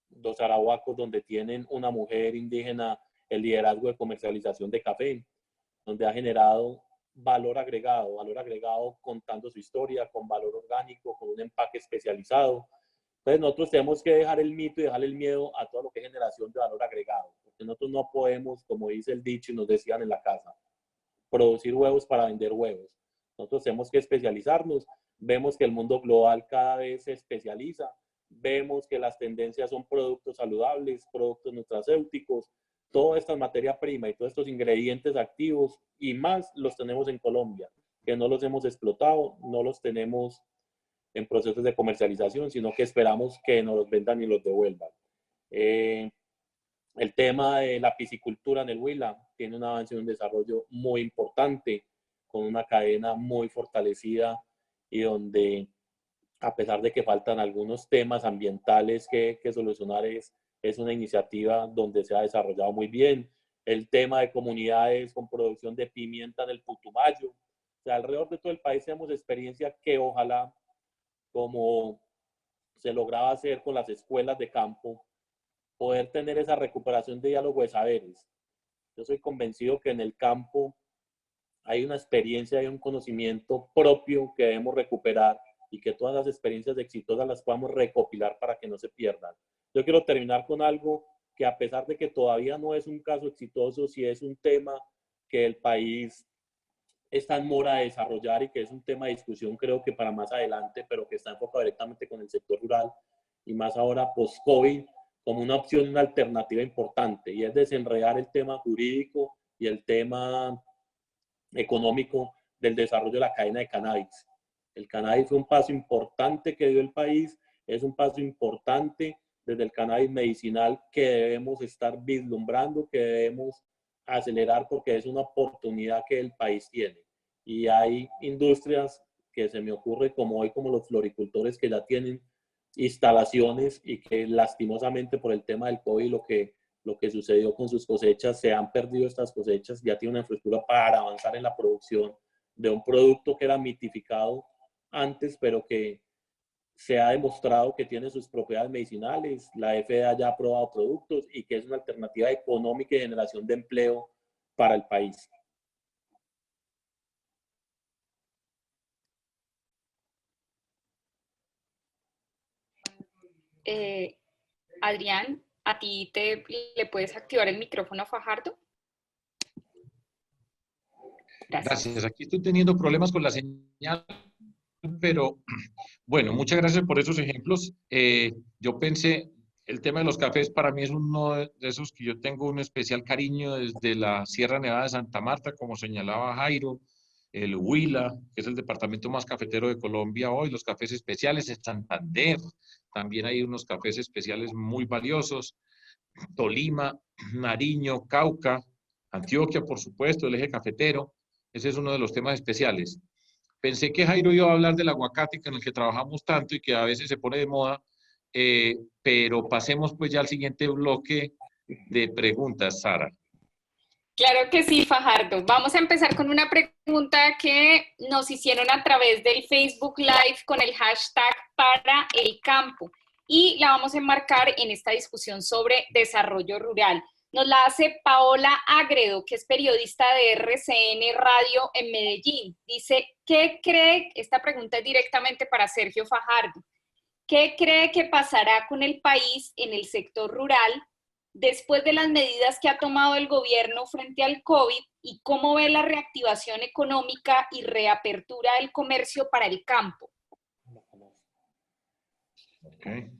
los arahuacos, donde tienen una mujer indígena el liderazgo de comercialización de café, donde ha generado valor agregado contando su historia, con valor orgánico, con un empaque especializado. Entonces nosotros tenemos que dejar el mito y dejar el miedo a todo lo que es generación de valor agregado, porque nosotros no podemos, como dice el dicho y nos decían en la casa, producir huevos para vender huevos. Nosotros tenemos que especializarnos. Vemos que el mundo global cada vez se especializa. Vemos que las tendencias son productos saludables, productos nutracéuticos, toda esta materia prima y todos estos ingredientes activos y más los tenemos en Colombia, que no los hemos explotado, no los tenemos en procesos de comercialización, sino que esperamos que nos los vendan y los devuelvan. El tema de la piscicultura en el Huila tiene un avance y un desarrollo muy importante, con una cadena muy fortalecida y donde, a pesar de que faltan algunos temas ambientales que solucionar, es una iniciativa donde se ha desarrollado muy bien. El tema de comunidades con producción de pimienta en el Putumayo. O sea, alrededor de todo el país tenemos experiencia que ojalá, como se lograba hacer con las escuelas de campo, poder tener esa recuperación de diálogo de saberes. Yo soy convencido que en el campo hay una experiencia y un conocimiento propio que debemos recuperar y que todas las experiencias exitosas las podamos recopilar para que no se pierdan. Yo quiero terminar con algo que, a pesar de que todavía no es un caso exitoso, sí es un tema que el país está en mora de desarrollar y que es un tema de discusión, creo que para más adelante, pero que está enfocado directamente con el sector rural y más ahora post-COVID, como una opción, una alternativa importante, y es desenredar el tema jurídico y el tema económico del desarrollo de la cadena de cannabis. El cannabis fue un paso importante que dio el país, es un paso importante desde el cannabis medicinal que debemos estar vislumbrando, que debemos acelerar porque es una oportunidad que el país tiene. Y hay industrias que se me ocurre como hoy, como los floricultores que ya tienen instalaciones y que lastimosamente por el tema del COVID, lo que sucedió con sus cosechas, se han perdido estas cosechas, ya tiene una infraestructura para avanzar en la producción de un producto que era mitificado antes, pero que se ha demostrado que tiene sus propiedades medicinales, la FDA ya ha aprobado productos y que es una alternativa económica y de generación de empleo para el país. Adrián, ¿a ti le puedes activar el micrófono a Fajardo? Gracias. Aquí estoy teniendo problemas con la señal, pero bueno, muchas gracias por esos ejemplos. Yo pensé, el tema de los cafés para mí es uno de esos que yo tengo un especial cariño desde la Sierra Nevada de Santa Marta, como señalaba Jairo, el Huila, que es el departamento más cafetero de Colombia hoy, los cafés especiales en Santander, también hay unos cafés especiales muy valiosos, Tolima, Nariño, Cauca, Antioquia, por supuesto, el eje cafetero, ese es uno de los temas especiales. Pensé que Jairo iba a hablar del aguacate en el que trabajamos tanto y que a veces se pone de moda, pero pasemos pues ya al siguiente bloque de preguntas, Sara. Claro que sí, Fajardo. Vamos a empezar con una pregunta que nos hicieron a través del Facebook Live con el hashtag para el campo y la vamos a enmarcar en esta discusión sobre desarrollo rural. Nos la hace Paola Agredo, que es periodista de RCN Radio en Medellín. Dice, ¿qué cree? Esta pregunta es directamente para Sergio Fajardo. ¿Qué cree que pasará con el país en el sector rural después de las medidas que ha tomado el gobierno frente al COVID y cómo ve la reactivación económica y reapertura del comercio para el campo? Okay.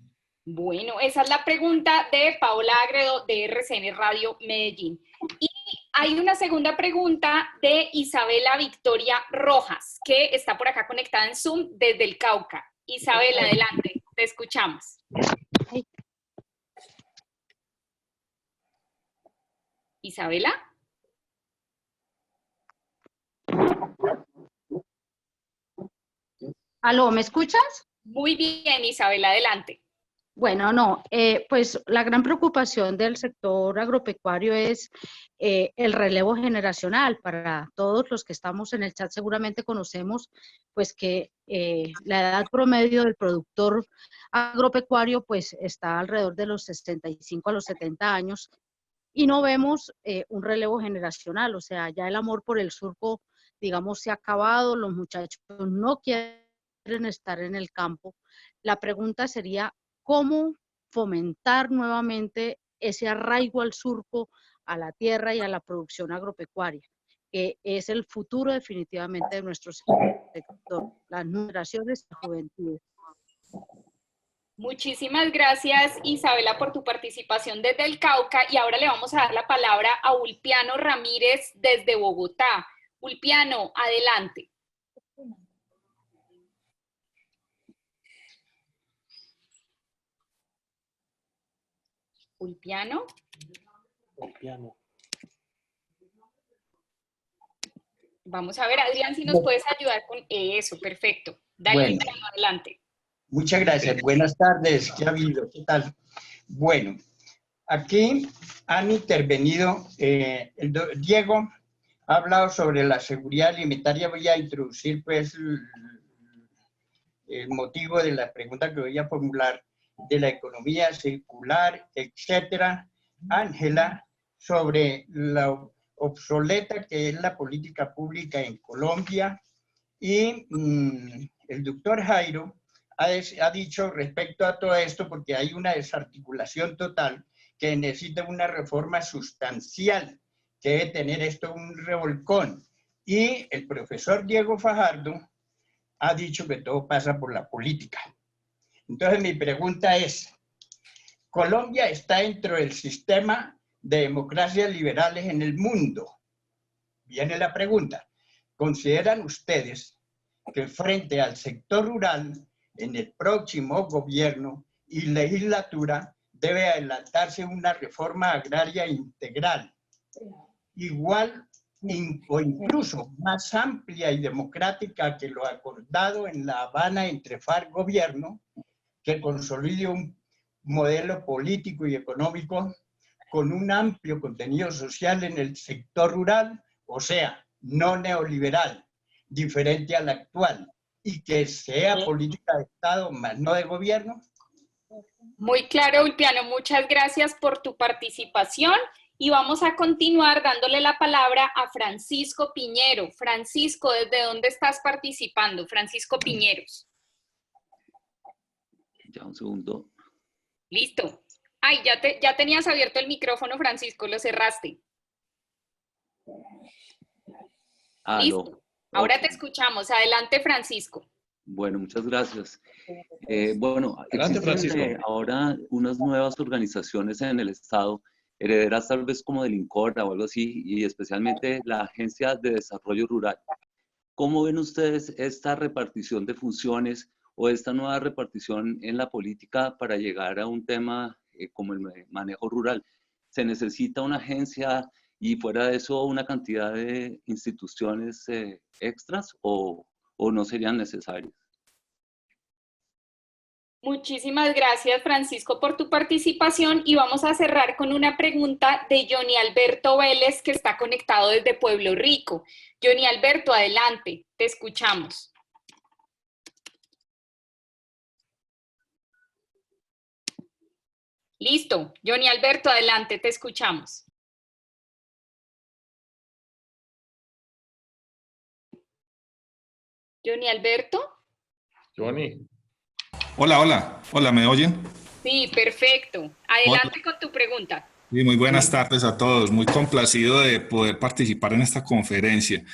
Bueno, esa es la pregunta de Paola Agredo de RCN Radio Medellín. Y hay una segunda pregunta de Isabela Victoria Rojas, que está por acá conectada en Zoom desde el Cauca. Isabela, adelante, te escuchamos. Isabela. ¿Aló, me escuchas? Muy bien, Isabela, adelante. Bueno, no, pues la gran preocupación del sector agropecuario es el relevo generacional. Para todos los que estamos en el chat seguramente conocemos pues que la edad promedio del productor agropecuario pues está alrededor de los 65 a los 70 años y no vemos un relevo generacional, o sea, ya el amor por el surco, digamos, se ha acabado, los muchachos no quieren estar en el campo. La pregunta sería, ¿cómo fomentar nuevamente ese arraigo al surco, a la tierra y a la producción agropecuaria, que es el futuro definitivamente de nuestro sector, las generaciones y la juventud? Muchísimas gracias, Isabela, por tu participación desde el Cauca. Y ahora le vamos a dar la palabra a Ulpiano Ramírez desde Bogotá. Ulpiano, adelante. Ulpiano. Vamos a ver, Adrián, si nos puedes ayudar con eso. Perfecto. Dale, Ulpiano, adelante. Muchas gracias. Buenas tardes. ¿Qué ha habido? ¿Qué tal? Bueno, aquí han intervenido, Diego ha hablado sobre la seguridad alimentaria. Voy a introducir pues el motivo de la pregunta que voy a formular, de la economía circular, etcétera. Ángela, sobre la obsoleta que es la política pública en Colombia, y el doctor Jairo ha dicho respecto a todo esto, porque hay una desarticulación total que necesita una reforma sustancial, que debe tener esto un revolcón. Y el profesor Diego Fajardo ha dicho que todo pasa por la política. Entonces mi pregunta es, Colombia está dentro del sistema de democracias liberales en el mundo. Viene la pregunta, ¿consideran ustedes que frente al sector rural, en el próximo gobierno y legislatura, debe adelantarse una reforma agraria integral, igual o incluso más amplia y democrática que lo acordado en La Habana entre FARC-Gobierno, que consolide un modelo político y económico con un amplio contenido social en el sector rural, o sea, no neoliberal, diferente al actual, y que sea política de Estado, más no de gobierno? Muy claro, Ulpiano, muchas gracias por tu participación y vamos a continuar dándole la palabra a Francisco Piñero. Francisco, ¿desde dónde estás participando? Francisco Piñeros. Ya un segundo. Listo. Ay, ya tenías abierto el micrófono, Francisco, lo cerraste. Aló. Listo. Ahora Ok. te escuchamos. Adelante, Francisco. Bueno, muchas gracias. Bueno, Adelante, existen Francisco. ahora unas nuevas organizaciones en el Estado, herederas tal vez como del INCORA o algo así, y especialmente la Agencia de Desarrollo Rural. ¿Cómo ven ustedes esta repartición de funciones o esta nueva repartición en la política para llegar a un tema como el manejo rural? ¿Se necesita una agencia y fuera de eso una cantidad de instituciones extras o no serían necesarias? Muchísimas gracias, Francisco, por tu participación y vamos a cerrar con una pregunta de Johnny Alberto Vélez, que está conectado desde Pueblo Rico. Johnny Alberto, adelante, te escuchamos. Listo, Johnny Alberto, adelante, te escuchamos. Johnny Alberto. Johnny. Hola, ¿me oyen? Sí, perfecto. Adelante con tu pregunta. Sí, muy buenas tardes a todos. Muy complacido de poder participar en esta conferencia.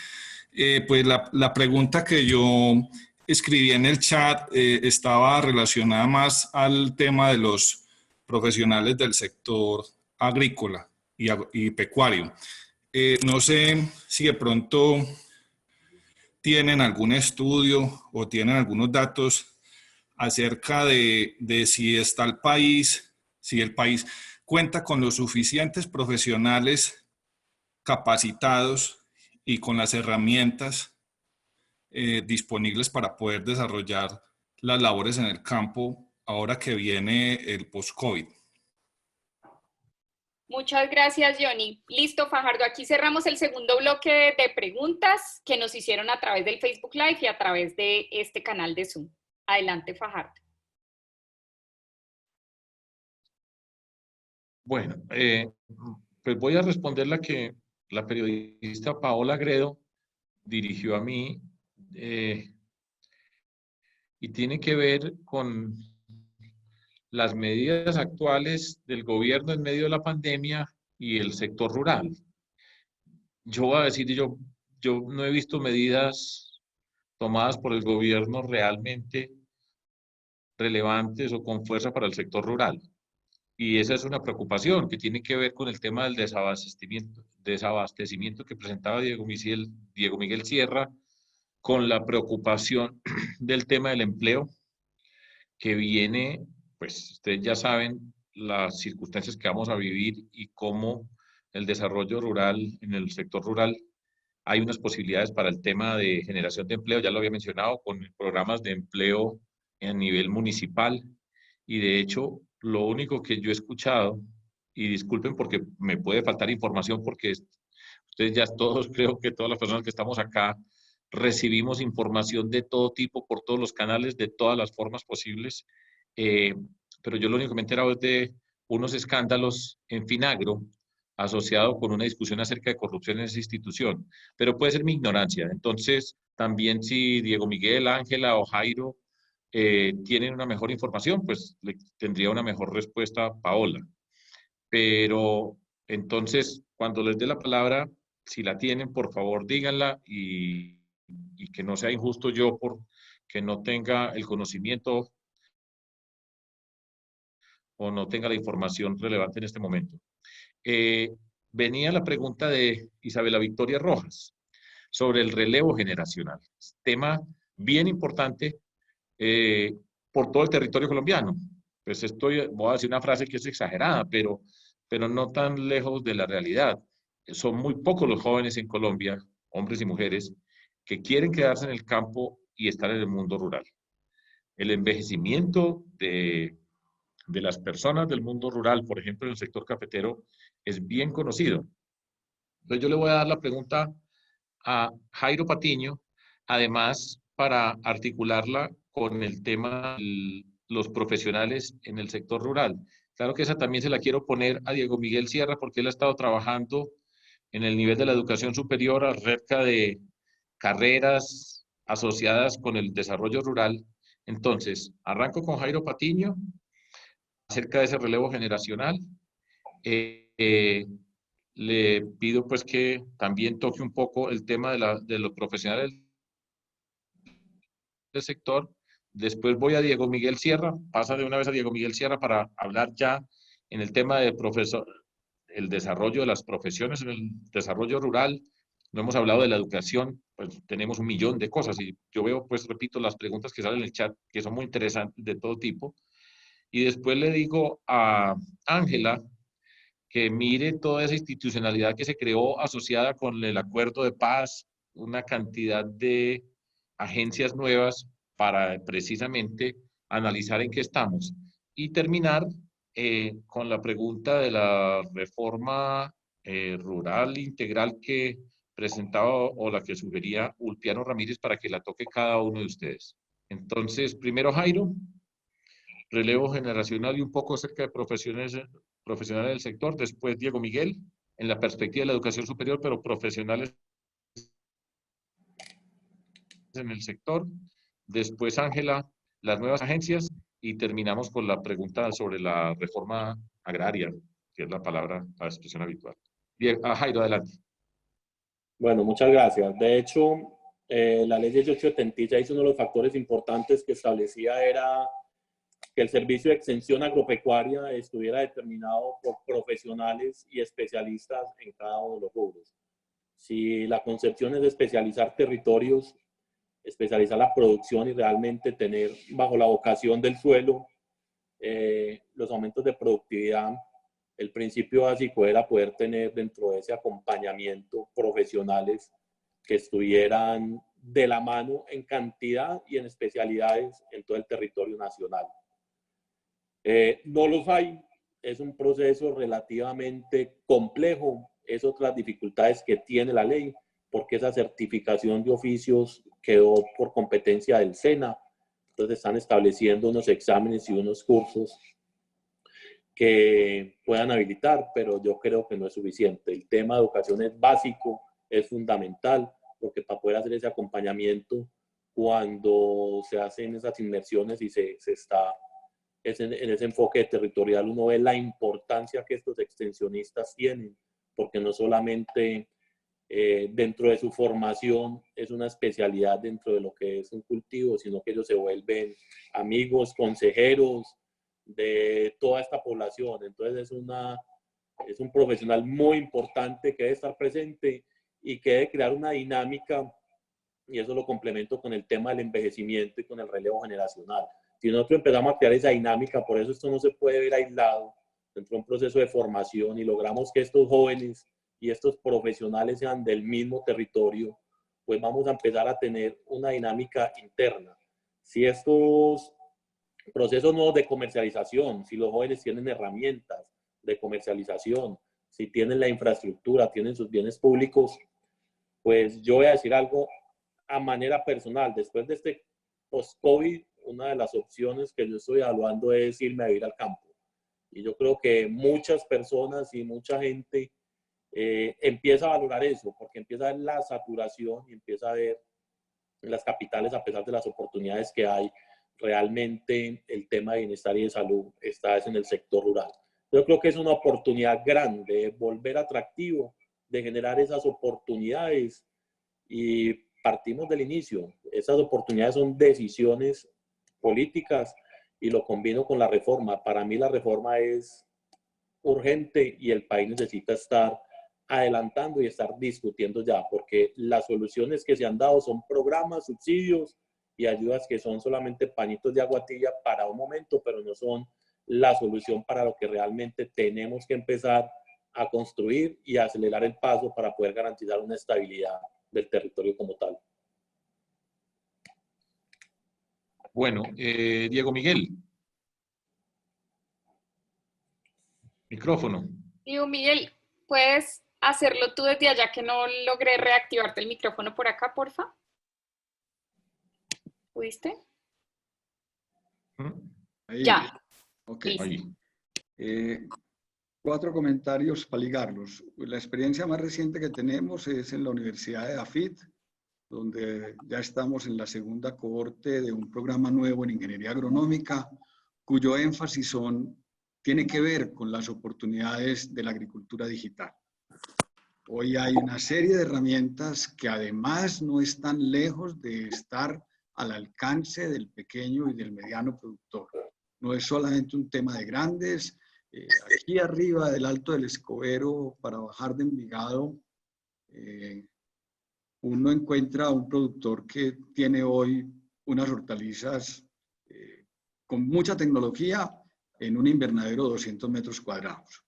Pues la pregunta que yo escribí en el chat estaba relacionada más al tema de los profesionales del sector agrícola y pecuario. No sé si de pronto tienen algún estudio o tienen algunos datos acerca de si está el país, si el país cuenta con los suficientes profesionales capacitados y con las herramientas disponibles para poder desarrollar las labores en el campo ahora que viene el post-COVID. Muchas gracias, Johnny. Listo, Fajardo. Aquí cerramos el segundo bloque de preguntas que nos hicieron a través del Facebook Live y a través de este canal de Zoom. Adelante, Fajardo. Bueno, pues voy a responder la que la periodista Paola Gredo dirigió a mí y tiene que ver con las medidas actuales del gobierno en medio de la pandemia y el sector rural. Yo voy a decir, yo no he visto medidas tomadas por el gobierno realmente relevantes o con fuerza para el sector rural. Y esa es una preocupación que tiene que ver con el tema del desabastecimiento que presentaba Diego Miguel Sierra, con la preocupación del tema del empleo, que viene, pues ustedes ya saben las circunstancias que vamos a vivir y cómo el desarrollo rural, en el sector rural, hay unas posibilidades para el tema de generación de empleo, ya lo había mencionado, con programas de empleo a nivel municipal, y de hecho, lo único que yo he escuchado, y disculpen porque me puede faltar información, porque ustedes ya todos, creo que todas las personas que estamos acá, recibimos información de todo tipo, por todos los canales, de todas las formas posibles, pero yo lo único que me he enterado es de unos escándalos en Finagro, asociado con una discusión acerca de corrupción en esa institución, pero puede ser mi ignorancia. Entonces, también si Diego Miguel, Ángela o Jairo tienen una mejor información, pues le tendría una mejor respuesta a Paola. Pero entonces, cuando les dé la palabra, si la tienen, por favor díganla y que no sea injusto yo por que no tenga el conocimiento o no tenga la información relevante en este momento. Venía la pregunta de Isabela Victoria Rojas sobre el relevo generacional. Tema bien importante por todo el territorio colombiano. Pues voy a decir una frase que es exagerada, pero no tan lejos de la realidad. son muy pocos los jóvenes en Colombia, hombres y mujeres, que quieren quedarse en el campo y estar en el mundo rural. El envejecimiento de las personas del mundo rural, por ejemplo, en el sector cafetero, es bien conocido. Entonces yo le voy a dar la pregunta a Jairo Patiño, además para articularla con el tema de los profesionales en el sector rural. Claro que esa también se la quiero poner a Diego Miguel Sierra porque él ha estado trabajando en el nivel de la educación superior acerca de carreras asociadas con el desarrollo rural. Entonces, arranco con Jairo Patiño acerca de ese relevo generacional. Le pido pues que también toque un poco el tema de los profesionales del sector. Después voy a Diego Miguel Sierra, pasa de una vez a Diego Miguel Sierra para hablar ya en el tema de el desarrollo de las profesiones en el desarrollo rural. No hemos hablado de la educación, pues tenemos 1.000.000 de cosas y yo veo, pues repito, las preguntas que salen en el chat, que son muy interesantes de todo tipo. Y después le digo a Ángela que mire toda esa institucionalidad que se creó asociada con el acuerdo de paz, una cantidad de agencias nuevas para precisamente analizar en qué estamos. Y terminar con la pregunta de la reforma rural integral que presentaba o la que sugería Ulpiano Ramírez para que la toque cada uno de ustedes. Entonces, primero Jairo, relevo generacional y un poco acerca de profesionales del sector. Después Diego Miguel, en la perspectiva de la educación superior, pero profesionales en el sector. Después Ángela, las nuevas agencias. Y terminamos con la pregunta sobre la reforma agraria, que es la palabra, la expresión habitual. Bien, Jairo, adelante. Bueno, muchas gracias. De hecho, la ley 1876, uno de los factores importantes que establecía era que el servicio de extensión agropecuaria estuviera determinado por profesionales y especialistas en cada uno de los rubros. Si la concepción es de especializar territorios, especializar la producción y realmente tener bajo la vocación del suelo los aumentos de productividad, el principio básico era poder tener dentro de ese acompañamiento profesionales que estuvieran de la mano en cantidad y en especialidades en todo el territorio nacional. No los hay, es un proceso relativamente complejo, es otras dificultades que tiene la ley, porque esa certificación de oficios quedó por competencia del SENA, entonces están estableciendo unos exámenes y unos cursos que puedan habilitar, pero yo creo que no es suficiente. El tema de educación es básico, es fundamental, porque para poder hacer ese acompañamiento, cuando se hacen esas inmersiones y se está en ese enfoque territorial, uno ve la importancia que estos extensionistas tienen, porque no solamente dentro de su formación es una especialidad dentro de lo que es un cultivo, sino que ellos se vuelven amigos, consejeros de toda esta población. Entonces es un profesional muy importante que debe estar presente y que debe crear una dinámica, y eso lo complemento con el tema del envejecimiento y con el relevo generacional. Si nosotros empezamos a crear esa dinámica, por eso esto no se puede ver aislado dentro de un proceso de formación y logramos que estos jóvenes y estos profesionales sean del mismo territorio, pues vamos a empezar a tener una dinámica interna. Si estos procesos nuevos de comercialización, si los jóvenes tienen herramientas de comercialización, si tienen la infraestructura, tienen sus bienes públicos, pues yo voy a decir algo a manera personal. Después de este post-COVID, una de las opciones que yo estoy evaluando es irme a vivir al campo. Y yo creo que muchas personas y mucha gente empieza a valorar eso, porque empieza a ver la saturación y empieza a ver en las capitales, a pesar de las oportunidades que hay, realmente el tema de bienestar y de salud está en el sector rural. Yo creo que es una oportunidad grande de volver atractivo, de generar esas oportunidades y partimos del inicio. Esas oportunidades son decisiones políticas y lo combino con la reforma. Para mí la reforma es urgente y el país necesita estar adelantando y estar discutiendo ya, porque las soluciones que se han dado son programas, subsidios y ayudas que son solamente pañitos de aguatilla para un momento, pero no son la solución para lo que realmente tenemos que empezar a construir y a acelerar el paso para poder garantizar una estabilidad del territorio como tal. Bueno, Diego Miguel. Micrófono. Diego Miguel, ¿puedes hacerlo tú desde allá que no logré reactivarte el micrófono por acá, porfa? ¿Pudiste? Ahí. Ya. Ok. Ahí. 4 comentarios para ligarlos. La experiencia más reciente que tenemos es en la Universidad de AFIT, donde ya estamos en la segunda cohorte de un programa nuevo en ingeniería agronómica, cuyo énfasis tiene que ver con las oportunidades de la agricultura digital. Hoy hay una serie de herramientas que además no están lejos de estar al alcance del pequeño y del mediano productor. No es solamente un tema de grandes. Aquí arriba del Alto del Escobero, para bajar de Envigado, uno encuentra a un productor que tiene hoy unas hortalizas con mucha tecnología en un invernadero de 200 metros cuadrados.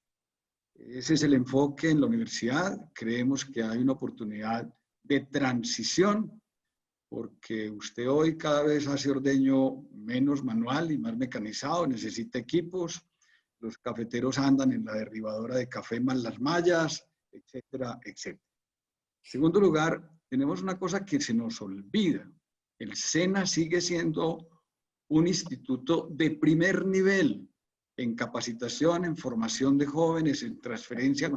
Ese es el enfoque en la universidad. Creemos que hay una oportunidad de transición, porque usted hoy cada vez hace ordeño menos manual y más mecanizado, necesita equipos, los cafeteros andan en la derribadora de café más las mallas, etcétera, etcétera. En segundo lugar, tenemos una cosa que se nos olvida. El SENA sigue siendo un instituto de primer nivel en capacitación, en formación de jóvenes, en transferencia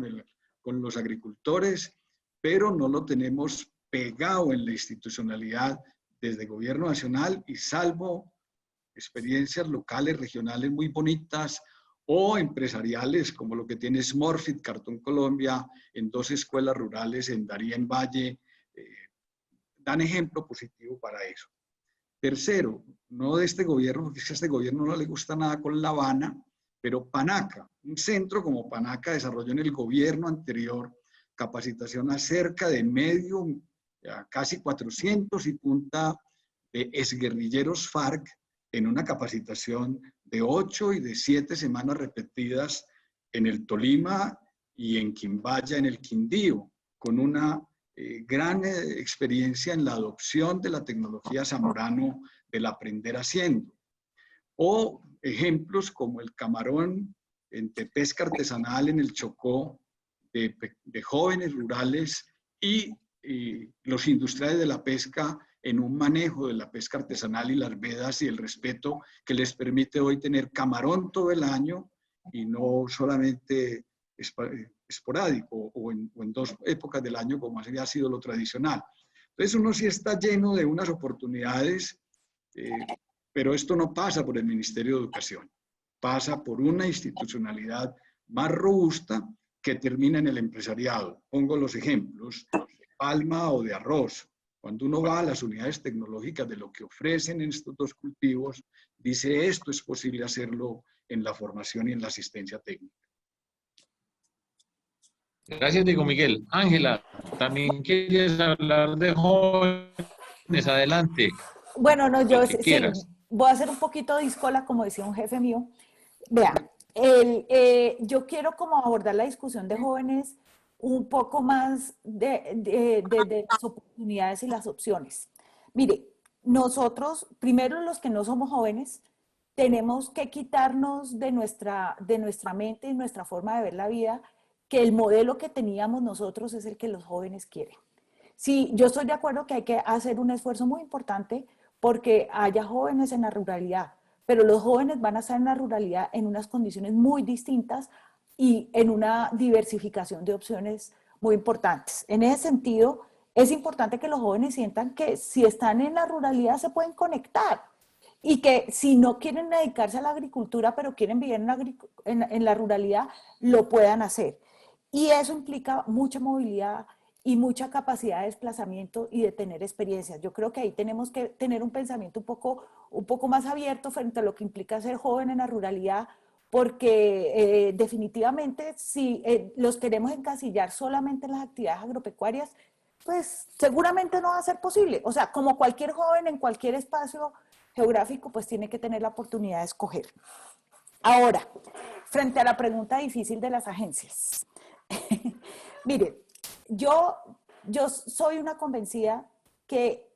con los agricultores, pero no lo tenemos pegado en la institucionalidad desde el gobierno nacional, y salvo experiencias locales, regionales muy bonitas o empresariales como lo que tiene Smurfit, Cartón Colombia, en 2 escuelas rurales en Darién Valle, dan ejemplo positivo para eso. Tercero, no de este gobierno, porque es que a este gobierno no le gusta nada con La Habana, pero Panaca, un centro como Panaca desarrolló en el gobierno anterior capacitación a cerca de medio, casi 400 y punta de exguerrilleros FARC en una capacitación de 8 y de 7 semanas repetidas en el Tolima y en Quimbaya, en el Quindío, con una gran experiencia en la adopción de la tecnología Zamorano del aprender haciendo. O ejemplos como el camarón en pesca artesanal en el Chocó, de jóvenes rurales y los industriales de la pesca en un manejo de la pesca artesanal y las vedas y el respeto que les permite hoy tener camarón todo el año y no solamente esporádico o en 2 épocas del año como había sido lo tradicional. Entonces uno sí está lleno de unas oportunidades, pero esto no pasa por el Ministerio de Educación, pasa por una institucionalidad más robusta que termina en el empresariado. Pongo los ejemplos de palma o de arroz. Cuando uno va a las unidades tecnológicas de lo que ofrecen en estos 2 cultivos, dice esto es posible hacerlo en la formación y en la asistencia técnica. Gracias, Diego Miguel. Ángela, también quieres hablar de jóvenes. Adelante. Bueno, no, yo sí, quieras. voy a hacer un poquito de discola, como decía un jefe mío. Vean, yo quiero como abordar la discusión de jóvenes un poco más de las oportunidades y las opciones. Mire, nosotros, primero los que no somos jóvenes, tenemos que quitarnos de nuestra mente y nuestra forma de ver la vida, que el modelo que teníamos nosotros es el que los jóvenes quieren. Sí, yo estoy de acuerdo que hay que hacer un esfuerzo muy importante porque haya jóvenes en la ruralidad, pero los jóvenes van a estar en la ruralidad en unas condiciones muy distintas y en una diversificación de opciones muy importantes. En ese sentido, es importante que los jóvenes sientan que si están en la ruralidad se pueden conectar y que si no quieren dedicarse a la agricultura, pero quieren vivir en la ruralidad, lo puedan hacer. Y eso implica mucha movilidad y mucha capacidad de desplazamiento y de tener experiencias. Yo creo que ahí tenemos que tener un pensamiento un poco más abierto frente a lo que implica ser joven en la ruralidad, porque definitivamente si los queremos encasillar solamente en las actividades agropecuarias, pues seguramente no va a ser posible. O sea, como cualquier joven en cualquier espacio geográfico, pues tiene que tener la oportunidad de escoger. Ahora, frente a la pregunta difícil de las agencias, Mire, yo soy una convencida que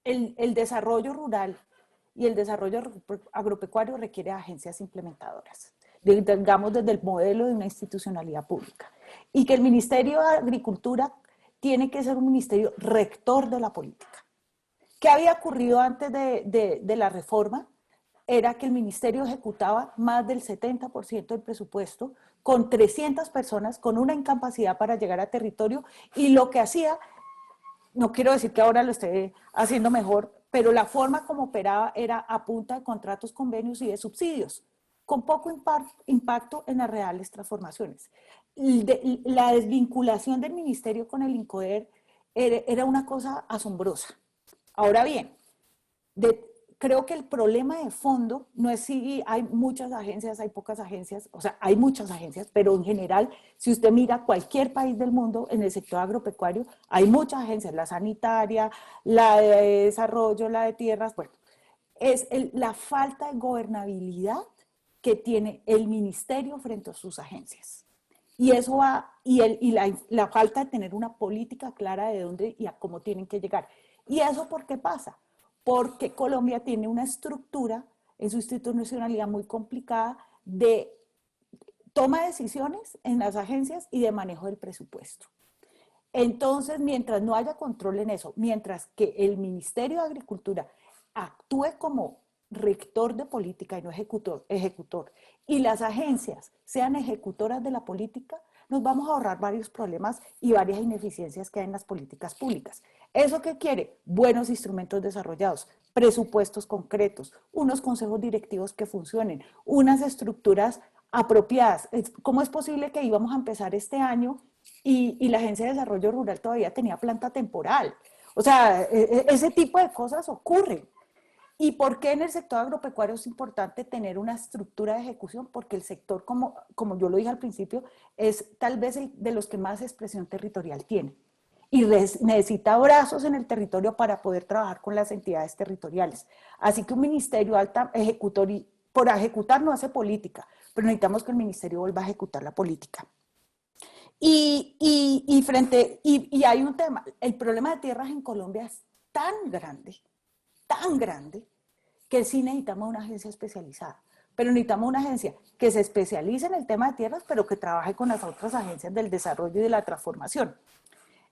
el desarrollo rural y el desarrollo agropecuario requiere agencias implementadoras, digamos desde el modelo de una institucionalidad pública, y que el Ministerio de Agricultura tiene que ser un ministerio rector de la política. ¿Qué había ocurrido antes de la reforma? Era que el ministerio ejecutaba más del 70% del presupuesto con 300 personas, con una incapacidad para llegar a territorio, y lo que hacía, no quiero decir que ahora lo esté haciendo mejor, pero la forma como operaba era a punta de contratos, convenios y de subsidios, con poco impacto en las reales transformaciones. La desvinculación del ministerio con el INCODER era una cosa asombrosa. Ahora bien, creo que el problema de fondo no es si hay muchas agencias, hay pocas agencias, o sea, hay muchas agencias, pero en general, si usted mira cualquier país del mundo en el sector agropecuario, hay muchas agencias, la sanitaria, la de desarrollo, la de tierras, bueno, es la falta de gobernabilidad que tiene el ministerio frente a sus agencias. Y eso va, la falta de tener una política clara de dónde y a cómo tienen que llegar. ¿Y eso por qué pasa? Porque Colombia tiene una estructura en su institucionalidad muy complicada de toma de decisiones en las agencias y de manejo del presupuesto. Entonces, mientras no haya control en eso, mientras que el Ministerio de Agricultura actúe como rector de política y no ejecutor, y las agencias sean ejecutoras de la política, nos vamos a ahorrar varios problemas y varias ineficiencias que hay en las políticas públicas. ¿Eso qué quiere? Buenos instrumentos desarrollados, presupuestos concretos, unos consejos directivos que funcionen, unas estructuras apropiadas. ¿Cómo es posible que íbamos a empezar este año y la Agencia de Desarrollo Rural todavía tenía planta temporal? O sea, ese tipo de cosas ocurren. ¿Y por qué en el sector agropecuario es importante tener una estructura de ejecución? Porque el sector, como yo lo dije al principio, es tal vez el de los que más expresión territorial tiene. Y necesita brazos en el territorio para poder trabajar con las entidades territoriales. Así que un ministerio ejecutor, y por ejecutar no hace política, pero necesitamos que el ministerio vuelva a ejecutar la política. Y hay un tema, el problema de tierras en Colombia es tan grande, que sí necesitamos una agencia especializada, pero necesitamos una agencia que se especialice en el tema de tierras, pero que trabaje con las otras agencias del desarrollo y de la transformación.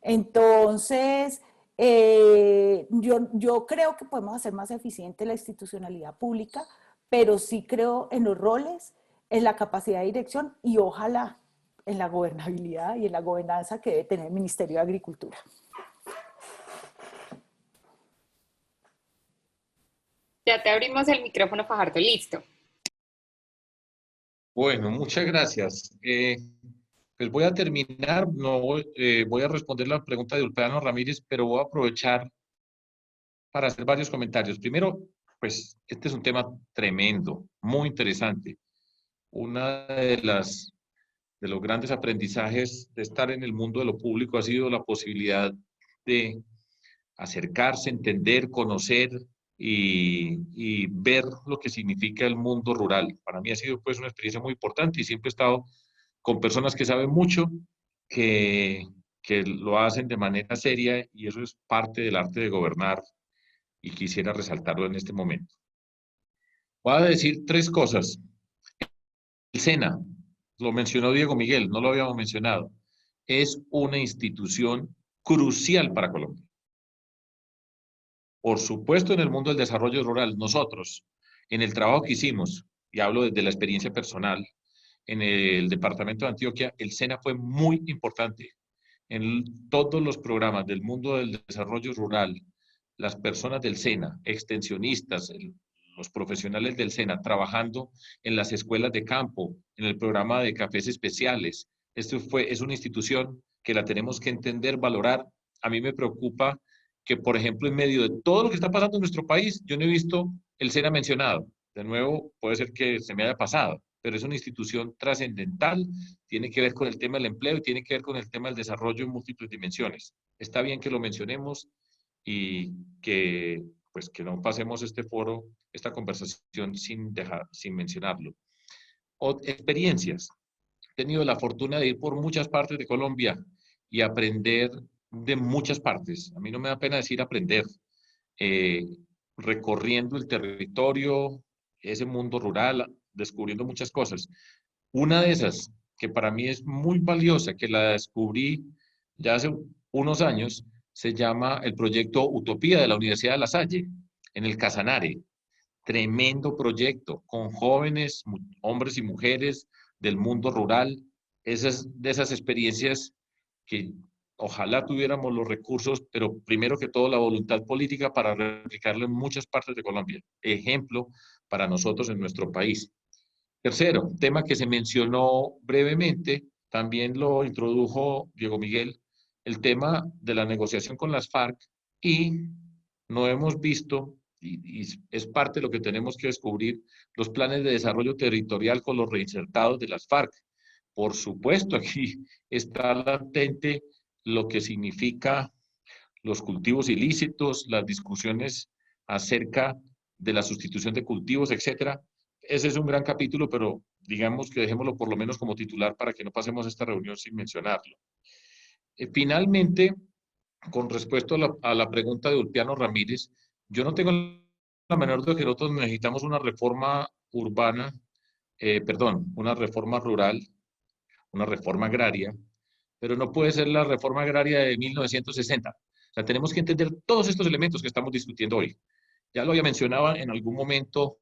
Entonces, yo creo que podemos hacer más eficiente la institucionalidad pública, pero sí creo en los roles, en la capacidad de dirección y ojalá en la gobernabilidad y en la gobernanza que debe tener el Ministerio de Agricultura. Ya te abrimos el micrófono, Fajardo, listo. Bueno, muchas gracias. Pues voy a terminar, no voy a responder la pregunta de Ulpiano Ramírez, pero voy a aprovechar para hacer varios comentarios. Primero, pues este es un tema tremendo, muy interesante. Una de los grandes aprendizajes de estar en el mundo de lo público ha sido la posibilidad de acercarse, entender, conocer y ver lo que significa el mundo rural. Para mí ha sido pues una experiencia muy importante y siempre he estado con personas que saben mucho, que lo hacen de manera seria y eso es parte del arte de gobernar y quisiera resaltarlo en este momento. Voy a decir tres cosas. El SENA, lo mencionó Diego Miguel, no lo habíamos mencionado, es una institución crucial para Colombia. Por supuesto, en el mundo del desarrollo rural, nosotros, en el trabajo que hicimos, y hablo desde la experiencia personal, en el departamento de Antioquia, el SENA fue muy importante. En todos los programas del mundo del desarrollo rural, las personas del SENA, extensionistas, los profesionales del SENA, trabajando en las escuelas de campo, en el programa de cafés especiales. Es una institución que la tenemos que entender, valorar. A mí me preocupa que, por ejemplo, en medio de todo lo que está pasando en nuestro país, yo no he visto el SENA mencionado. De nuevo, puede ser que se me haya pasado, pero es una institución trascendental, tiene que ver con el tema del empleo y tiene que ver con el tema del desarrollo en múltiples dimensiones. Está bien que lo mencionemos y que, pues, que no pasemos este foro, esta conversación sin mencionarlo. Experiencias. tenido la fortuna de ir por muchas partes de Colombia y aprender de muchas partes. A mí no me da pena decir aprender. Recorriendo el territorio, ese mundo rural, descubriendo muchas cosas. Una de esas, que para mí es muy valiosa, que la descubrí ya hace unos años, se llama el proyecto Utopía de la Universidad de La Salle, en el Casanare. Tremendo proyecto, con jóvenes, hombres y mujeres del mundo rural. De esas experiencias que ojalá tuviéramos los recursos, pero primero que todo la voluntad política para replicarlo en muchas partes de Colombia. Ejemplo para nosotros en nuestro país. Tercero, tema que se mencionó brevemente, también lo introdujo Diego Miguel, el tema de la negociación con las FARC, y no hemos visto, y es parte de lo que tenemos que descubrir, los planes de desarrollo territorial con los reinsertados de las FARC. Por supuesto, aquí está latente lo que significa los cultivos ilícitos, las discusiones acerca de la sustitución de cultivos, etcétera. Ese es un gran capítulo, pero digamos que dejémoslo por lo menos como titular para que no pasemos esta reunión sin mencionarlo. Finalmente, con respecto a la pregunta de Ulpiano Ramírez, yo no tengo la menor duda que nosotros necesitamos una reforma urbana, una reforma rural, una reforma agraria, pero no puede ser la reforma agraria de 1960. O sea, tenemos que entender todos estos elementos que estamos discutiendo hoy. Ya lo había mencionado en algún momento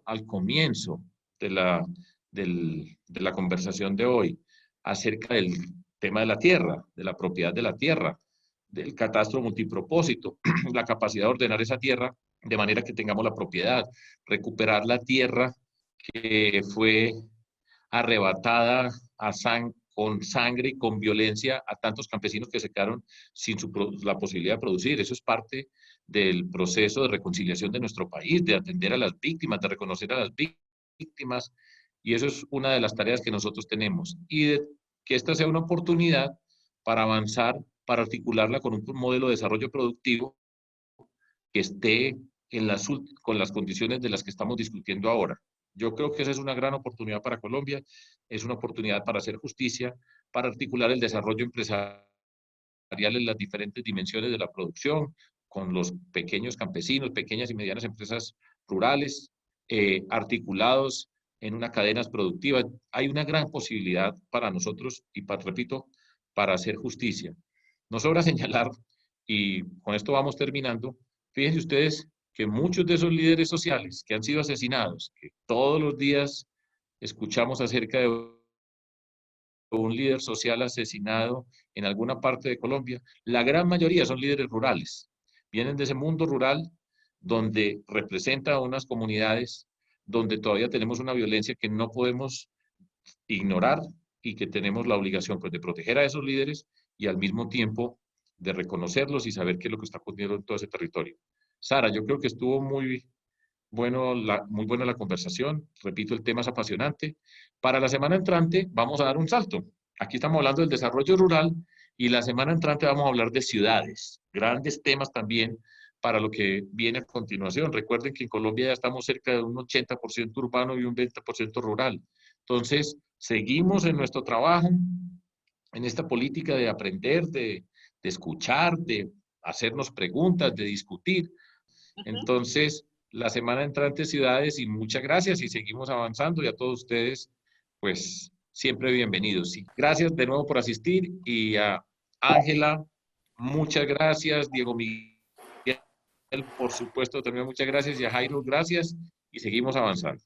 al comienzo de la conversación de hoy, acerca del tema de la tierra, de la propiedad de la tierra, del catastro multipropósito, la capacidad de ordenar esa tierra de manera que tengamos la propiedad, recuperar la tierra que fue arrebatada con sangre y con violencia a tantos campesinos que se quedaron sin la posibilidad de producir. Eso es parte del proceso de reconciliación de nuestro país, de atender a las víctimas, de reconocer a las víctimas, y eso es una de las tareas que nosotros tenemos. Y de que esta sea una oportunidad para avanzar, para articularla con un modelo de desarrollo productivo que esté con las condiciones de las que estamos discutiendo ahora. Yo creo que esa es una gran oportunidad para Colombia, es una oportunidad para hacer justicia, para articular el desarrollo empresarial en las diferentes dimensiones de la producción, con los pequeños campesinos, pequeñas y medianas empresas rurales, articulados en unas cadenas productivas. Hay una gran posibilidad para nosotros y, repito, para hacer justicia. No sobra señalar, y con esto vamos terminando, fíjense ustedes que muchos de esos líderes sociales que han sido asesinados, que todos los días escuchamos acerca de un líder social asesinado en alguna parte de Colombia, la gran mayoría son líderes rurales. Vienen de ese mundo rural donde representa a unas comunidades donde todavía tenemos una violencia que no podemos ignorar y que tenemos la obligación, pues, de proteger a esos líderes y al mismo tiempo de reconocerlos y saber qué es lo que está ocurriendo en todo ese territorio. Sara, yo creo que estuvo muy buena la conversación. Repito, el tema es apasionante. Para la semana entrante vamos a dar un salto. Aquí estamos hablando del desarrollo rural y la semana entrante vamos a hablar de ciudades. Grandes temas también para lo que viene a continuación. Recuerden que en Colombia ya estamos cerca de un 80% urbano y un 20% rural. Entonces, seguimos en nuestro trabajo, en esta política de aprender, de escuchar, de hacernos preguntas, de discutir. Entonces, la semana entrante ciudades, y muchas gracias y seguimos avanzando, y a todos ustedes, pues, siempre bienvenidos. Y gracias de nuevo por asistir, y a Ángela, muchas gracias, Diego Miguel, por supuesto, también muchas gracias, y a Jairo, gracias, y seguimos avanzando.